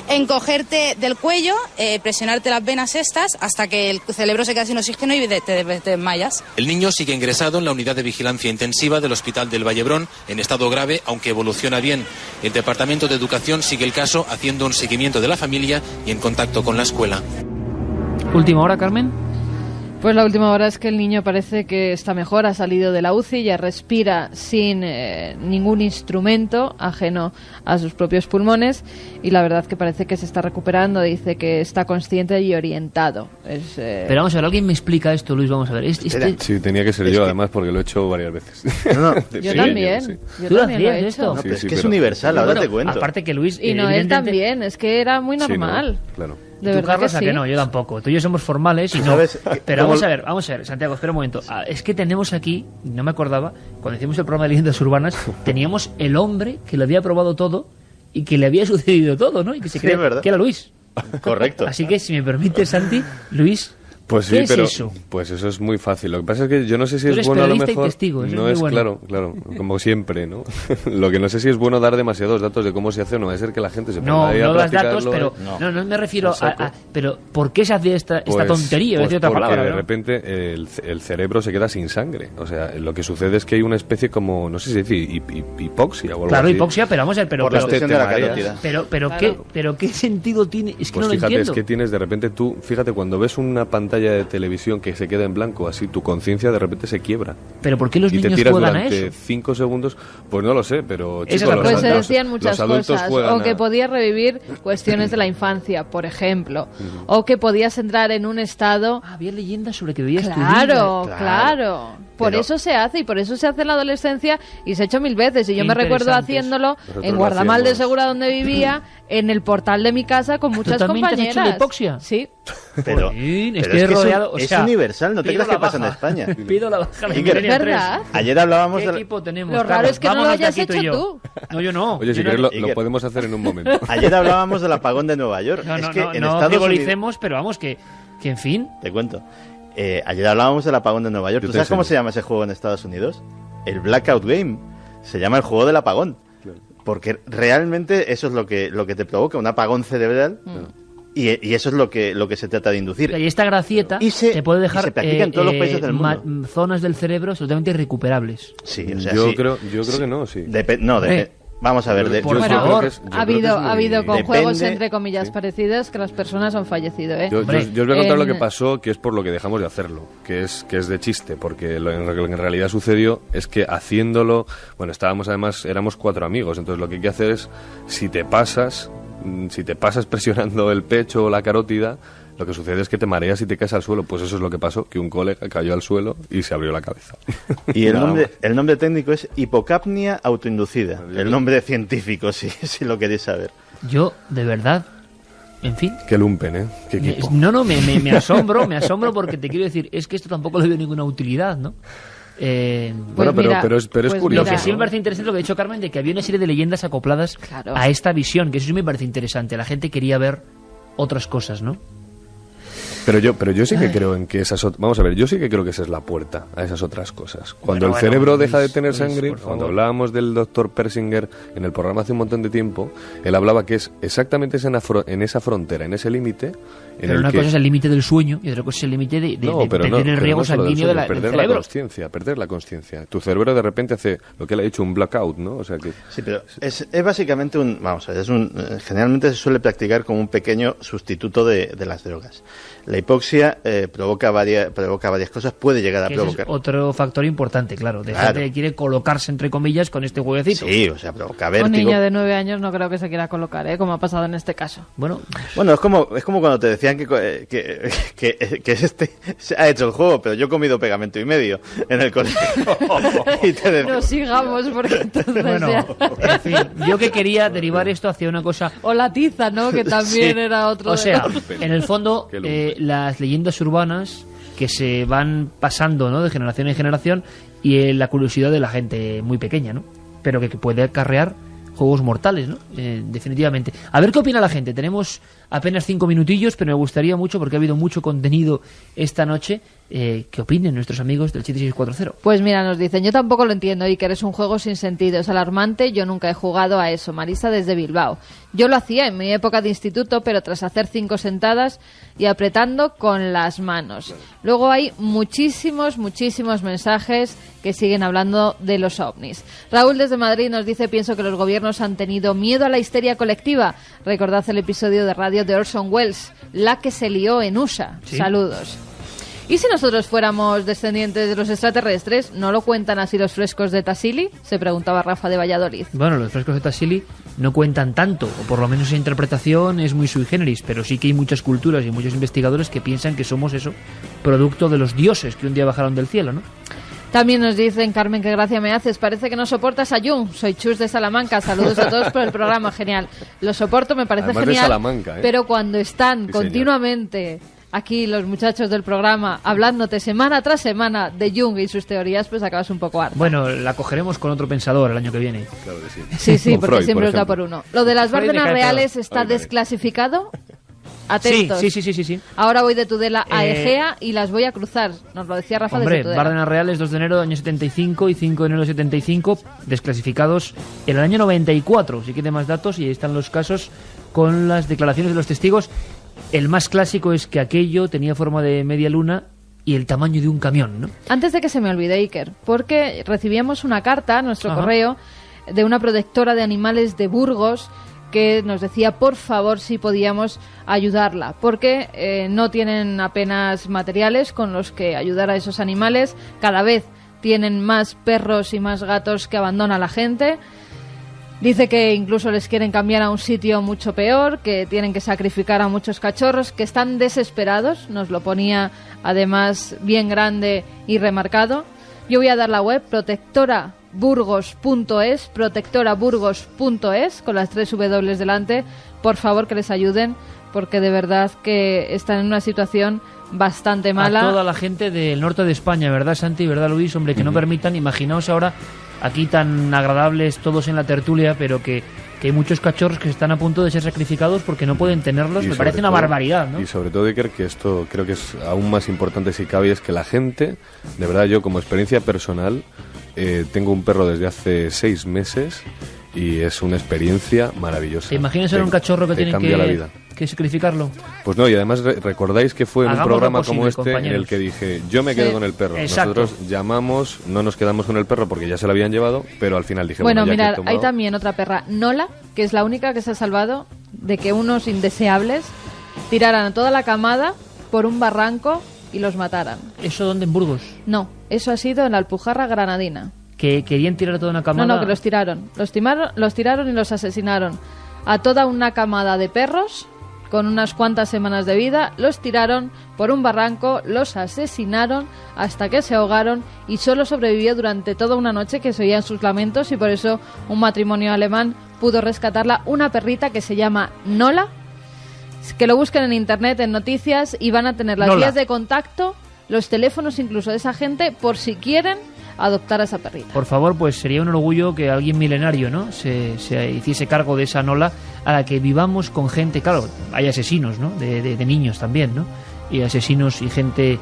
En cogerte del cuello, presionarte las venas estas hasta que el cerebro se queda sin oxígeno y te desmayas. El niño sigue ingresado en la unidad de vigilancia intensiva del Hospital del Vallebrón, en estado grave, aunque evoluciona bien. El Departamento de Educación sigue el caso, haciendo un seguimiento de la familia y en contacto con la escuela. ¿Última hora, Carmen? Pues la última hora es que el niño parece que está mejor, ha salido de la UCI, ya respira sin ningún instrumento ajeno a sus propios pulmones y la verdad que parece que se está recuperando, dice que está consciente y orientado. Pero vamos a ver, ¿alguien me explica esto, Luis? Vamos a ver. Sí, tenía que ser yo, además, porque lo he hecho varias veces. Yo también. Sí. Yo también lo he hecho. No, pero es que es universal, ahora te cuento. Aparte que Luis... Y Noel también, es que era muy normal. Sí, claro. De tú, verdad Carlos, que a sí. que no, yo tampoco. Tú y yo somos formales y no. Pero vamos a ver, Santiago, espera un momento. Es que tenemos aquí, no me acordaba, cuando hicimos el programa de leyendas urbanas, teníamos el hombre que lo había probado todo y que le había sucedido todo, ¿no? Y que se cree que era Luis. Correcto. Así que, si me permite, Santi, Luis... Pues sí, ¿qué es pero eso? Pues eso es muy fácil. Lo que pasa es que yo no sé si Tú es bueno a lo periodista y mejor. testigo, eso No es es muy bueno. claro, como siempre, ¿no? Lo que no sé si es bueno dar demasiados datos de cómo se hace o no. Va a ser que la gente se ponga ahí a no das practicarlo. datos, pero no me refiero a pero ¿por qué se hace esta tontería? Pues otra porque palabra, de ¿no? repente el cerebro se queda sin sangre. O sea, lo que sucede es que hay una especie como, no sé si decir, hipoxia o algo Claro, así. hipoxia, pero vamos a ver, Por la extensión de la carótida. Pero ¿qué sentido tiene? Es que Pues no lo fíjate, entiendo. es que tienes de repente tú, fíjate, cuando ves una pantalla de televisión que se queda en blanco, así tu conciencia de repente se quiebra. Pero ¿por qué los y te niños tiras juegan a durante eso? 5 segundos, pues no lo sé, pero Esa es chicos, la Pues se los decían muchas adultos cosas, juegan o que podías revivir cuestiones de la infancia, por ejemplo, o que podías entrar en un estado... Había leyendas sobre que debías Claro. Por Pero- eso se hace, y por eso se hace en la adolescencia, y se ha hecho 1000 veces. Y yo me recuerdo Interesantes. haciéndolo Nosotros en lo Guardamal de hacíamos. Segura, donde vivía, en el portal de mi casa con muchas también te has hecho compañeras. la hipoxia? Sí. Pero, Jolín, pero estoy es que rodeado, o es sea, universal, no te pido creas que la pasa en baja. España. Pido la baja de Iker, Millennial 3. ¿Verdad? Ayer hablábamos ¿Qué de la- equipo tenemos? Lo raro Carlos? es que no lo Vámonos de hayas aquí tú y hecho yo. tú. No, yo no. Oye, si Yo no- quieres lo Iker. podemos hacer en un momento. Ayer hablábamos del apagón de Nueva York. No, es no, que no, en no Estados Unidos... frivolicemos, pero vamos, que en fin. Te cuento. Ayer hablábamos del apagón de Nueva York. Yo ¿Tú te sabes cómo enseño. se llama ese juego en Estados Unidos? El Blackout Game. Se llama el juego del apagón. Porque realmente eso es lo que te provoca, un apagón cerebral. Y eso es lo que se trata de inducir. Y esta gracieta Y se- te puede y dejar se practica en todos los países del zonas del cerebro absolutamente irrecuperables. Sí, o sea, yo sí. creo que no, sí. Vamos a ver. Por Yo favor. creo que es- yo Ha creo que habido, es muy- ha habido con Depende- juegos entre comillas parecidos que las personas han fallecido, ¿eh? Yo Hombre, os voy a contar lo en- que pasó, que es por lo que dejamos de hacerlo, que es de chiste, porque lo que en realidad sucedió es que haciéndolo, bueno, éramos 4 amigos, entonces lo que hay que hacer es, si te pasas presionando el pecho o la carótida, lo que sucede es que te mareas y te caes al suelo. Pues eso es lo que pasó, que un colega cayó al suelo y se abrió la cabeza. Y el Nada nombre técnico es hipocapnia autoinducida. El nombre científico, si lo queréis saber. Yo, de verdad, en fin. Qué lumpen, ¿eh? Qué equipo. No, me asombro porque te quiero decir, es que esto tampoco le veo ninguna utilidad, ¿no? Bueno, mira, pero es pues curioso. Lo que sí me ¿no? parece interesante lo que ha dicho Carmen, de que había una serie de leyendas acopladas Claro. a esta visión, que eso sí me parece interesante. La gente quería ver otras cosas, ¿no? Pero yo sí que creo en que vamos a ver, yo sí que creo que esa es la puerta a esas otras cosas. Cuando Bueno, el cerebro Luis, deja de tener Luis, sangre, por favor. cuando hablábamos del doctor Persinger en el programa hace un montón de tiempo, él hablaba que es exactamente en esa frontera, en ese límite, en Pero el una que... cosa es el límite del sueño y otra cosa es el límite de perder el riego solo del sanguíneo sueño, del perder la cerebro. consciencia, perder la consciencia. Tu cerebro de repente hace lo que él ha dicho, un blackout, ¿no? O sea que... Sí, pero es básicamente vamos a ver, generalmente se suele practicar como un pequeño sustituto de las drogas. La hipoxia provoca varias cosas, puede llegar a Que ese es provocar. otro factor importante, claro, de Claro. gente que quiere colocarse entre comillas con este jueguecito. Sí, o sea, provoca Un vértigo. niño de 9 años no creo que se quiera colocar, ¿eh? Como ha pasado en este caso. Bueno, Bueno, es como cuando te decían que este se ha hecho el juego, pero yo he comido pegamento y medio en el colegio. Y te decían, No sigamos porque entonces bueno, ya... en fin, yo que quería derivar esto hacia una cosa. O la tiza, ¿no? Que también Sí. era otro O de sea, los- en el fondo, Qué lumpen. las leyendas urbanas que se van pasando, ¿no?, de generación en generación, y la curiosidad de la gente muy pequeña, ¿no? Pero que puede acarrear juegos mortales, ¿no? Definitivamente. A ver qué opina la gente. Tenemos apenas 5 minutillos, pero me gustaría mucho, porque ha habido mucho contenido esta noche, que opinen nuestros amigos del 7640. Pues mira, nos dicen, yo tampoco lo entiendo, Iker, es un juego sin sentido, es alarmante, yo nunca he jugado a eso. Marisa desde Bilbao. Yo lo hacía en mi época de instituto, pero tras hacer 5 sentadas y apretando con las manos. Luego hay muchísimos mensajes que siguen hablando de los ovnis. Raúl desde Madrid nos dice, pienso que los gobiernos han tenido miedo a la histeria colectiva. Recordad el episodio de radio de Orson Welles, la que se lió en USA. Sí. Saludos. ¿Y si nosotros fuéramos descendientes de los extraterrestres? ¿No lo cuentan así los frescos de Tassili? Se preguntaba Rafa de Valladolid. Bueno, los frescos de Tassili no cuentan tanto, o por lo menos esa interpretación es muy sui generis, pero sí que hay muchas culturas y muchos investigadores que piensan que somos eso, producto de los dioses que un día bajaron del cielo, ¿no? También nos dicen, Carmen, qué gracia me haces. Parece que no soportas a Jung. Soy Chus de Salamanca. Saludos a todos por el programa. Genial. Lo soporto, me parece Además de genial. Salamanca, ¿eh? Pero cuando están Sí, señor. continuamente aquí los muchachos del programa hablándote semana tras semana de Jung y sus teorías, pues acabas un poco harto. Bueno, la cogeremos con otro pensador el año que viene. Claro que sí. Sí, sí, Con porque Freud, siempre por os da ejemplo. por uno. Lo de las Freud le Bárdenas cae reales peor. está Ay, vale. desclasificado. Atentos. Sí. Ahora voy de Tudela a Eh, Egea y las voy a cruzar. Nos lo decía Rafa Hombre, desde Tudela. Bárdenas Reales, 2 de enero del año 75 y 5 de enero del 75, desclasificados en el año 94. Si quiere más datos, y ahí están los casos con las declaraciones de los testigos. El más clásico es que aquello tenía forma de media luna y el tamaño de un camión, ¿no? Antes de que se me olvide, Iker, porque recibíamos una carta a nuestro Ajá. correo de una protectora de animales de Burgos que nos decía, por favor, si podíamos ayudarla, porque no tienen apenas materiales con los que ayudar a esos animales. Cada vez tienen más perros y más gatos que abandona la gente. Dice que incluso les quieren cambiar a un sitio mucho peor, que tienen que sacrificar a muchos cachorros, que están desesperados. Nos lo ponía además bien grande y remarcado. Yo voy a dar la web protectoraburgos.es, con las 3 W delante. Por favor, que les ayuden, porque de verdad que están en una situación bastante mala. A toda la gente del norte de España, ¿verdad, Santi? ¿Verdad, Luis? Hombre, que no permitan, imaginaos ahora, aquí tan agradables todos en la tertulia, pero que hay muchos cachorros que están a punto de ser sacrificados porque no pueden tenerlos. Me parece una barbaridad, ¿no? Y sobre todo, Iker, que esto creo que es aún más importante si cabe, es que la gente, de verdad, yo como experiencia personal, tengo un perro desde hace 6 meses y es una experiencia maravillosa. ¿Te imaginas ser un cachorro que tiene que sacrificarlo? Pues no, y además recordáis que fue en un programa como este compañeros. en el que dije, yo me quedo con el perro. Exacto. Nosotros llamamos, no nos quedamos con el perro porque ya se lo habían llevado, pero al final dije, bueno, ya mirad, que he tomado... hay también otra perra, Nola, que es la única que se ha salvado de que unos indeseables tiraran a toda la camada por un barranco y los mataran. ¿Eso dónde, en Burgos? No, eso ha sido en la Alpujarra Granadina. ¿Que querían tirar a toda una camada? No, que los tiraron. Los tiraron y los asesinaron. A toda una camada de perros, con unas cuantas semanas de vida, los tiraron por un barranco, los asesinaron hasta que se ahogaron y solo sobrevivió durante toda una noche, que se oían sus lamentos, y por eso un matrimonio alemán pudo rescatarla, una perrita que se llama Nola, que lo busquen en internet, en noticias, y van a tener las vías de contacto, los teléfonos incluso de esa gente, por si quieren adoptar a esa perrita. Por favor, pues sería un orgullo que alguien milenario, ¿no?, se hiciese cargo de esa Nola, a la que vivamos con gente. Claro, hay asesinos, ¿no?, de niños también, ¿no?, y asesinos y gente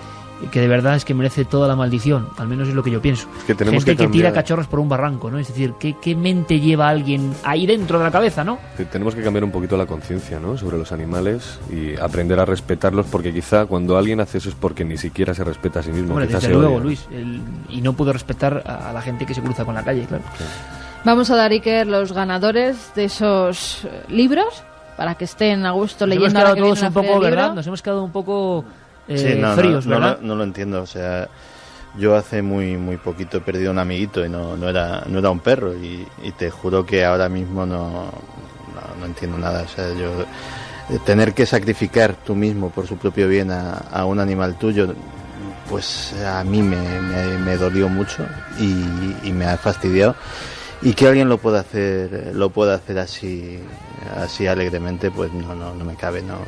que de verdad es que merece toda la maldición, al menos es lo que yo pienso. Es que tenemos gente que tira cachorros por un barranco, ¿no? Es decir, ¿qué mente lleva a alguien ahí dentro de la cabeza, ¿no? Tenemos que cambiar un poquito la conciencia, ¿no?, sobre los animales y aprender a respetarlos, porque quizá cuando alguien hace eso es porque ni siquiera se respeta a sí mismo. Hombre, quizá desde se luego, odia. Luis, y no puedo respetar a la gente que se cruza con la calle, claro. Sí. Vamos a dar, Iker, los ganadores de esos libros para que estén a gusto leyendo. Nos hemos quedado todos un poco, ¿verdad? Nos hemos quedado un poco fríos, ¿verdad? No lo entiendo, o sea, yo hace muy poquito he perdido un amiguito y no era un perro, y te juro que ahora mismo no entiendo nada. O sea, yo tener que sacrificar tú mismo por su propio bien a un animal tuyo, pues a mí me dolió mucho y me ha fastidiado. Y que alguien lo pueda hacer así alegremente, pues no me cabe, no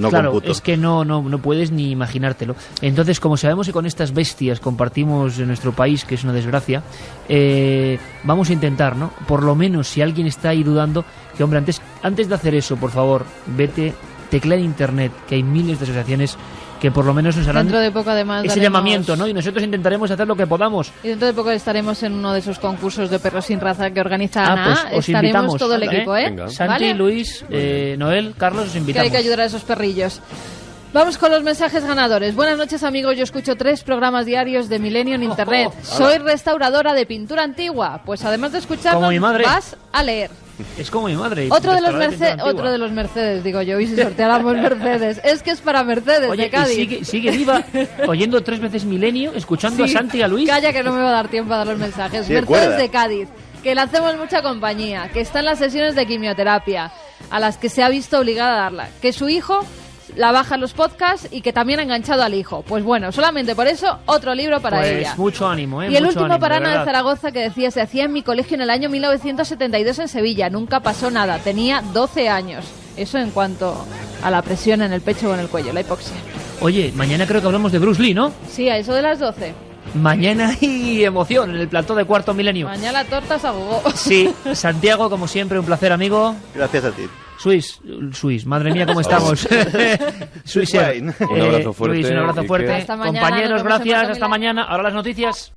claro, computo. Es que no puedes ni imaginártelo. Entonces, como sabemos que con estas bestias compartimos en nuestro país, que es una desgracia, vamos a intentar, ¿no?, por lo menos, si alguien está ahí dudando, que hombre, antes de hacer eso, por favor, vete, teclea en internet, que hay miles de asociaciones que por lo menos nos harán dentro de poco, además, ese llamamiento, ¿no? Y nosotros intentaremos hacer lo que podamos. Y dentro de poco estaremos en uno de esos concursos de perros sin raza que organiza Ana. Pues os estaremos invitamos, todo el equipo, ¿eh? Venga. Santi, ¿vale? Luis, Noel, Carlos, os Que invitamos. hay que ayudar a esos perrillos. Vamos con los mensajes ganadores. Buenas noches, amigos. Yo escucho 3 programas diarios de Milenio en internet. Soy restauradora de pintura antigua. Pues además de escucharnos, Como mi madre. vas a leer. Es como mi madre. Otro de los Mercedes, digo yo. Y si sorteáramos Mercedes. Es que es para Mercedes, Oye, de Cádiz. y sigue viva, oyendo 3 veces Milenio, escuchando Sí, a Santi y a Luis. Calla, que no me va a dar tiempo a dar los mensajes. Sí, Mercedes cuerda. de Cádiz, que le hacemos mucha compañía, que está en las sesiones de quimioterapia, a las que se ha visto obligada a darla, que su hijo la baja en los podcasts y que también ha enganchado al hijo. Pues bueno, solamente por eso, otro libro para Pues ella. mucho ánimo, Y el mucho último ánimo, para Ana de verdad. Zaragoza, que decía, se hacía en mi colegio en el año 1972 en Sevilla. Nunca pasó nada, tenía 12 años. Eso en cuanto a la presión en el pecho o en el cuello, la hipoxia. Oye, mañana creo que hablamos de Bruce Lee, ¿no? Sí, a eso de las 12. Mañana hay emoción en el plató de Cuarto Milenio. Mañana la torta se agogó. Sí, Santiago, como siempre, un placer, amigo. Gracias a ti. Suís, madre mía, ¿cómo estamos? Suís, Guay. Un abrazo fuerte, Luis, un abrazo Iker. fuerte. Hasta mañana, Compañeros, nos vemos en gracias, Cuarto hasta Milenio. mañana. Ahora las noticias.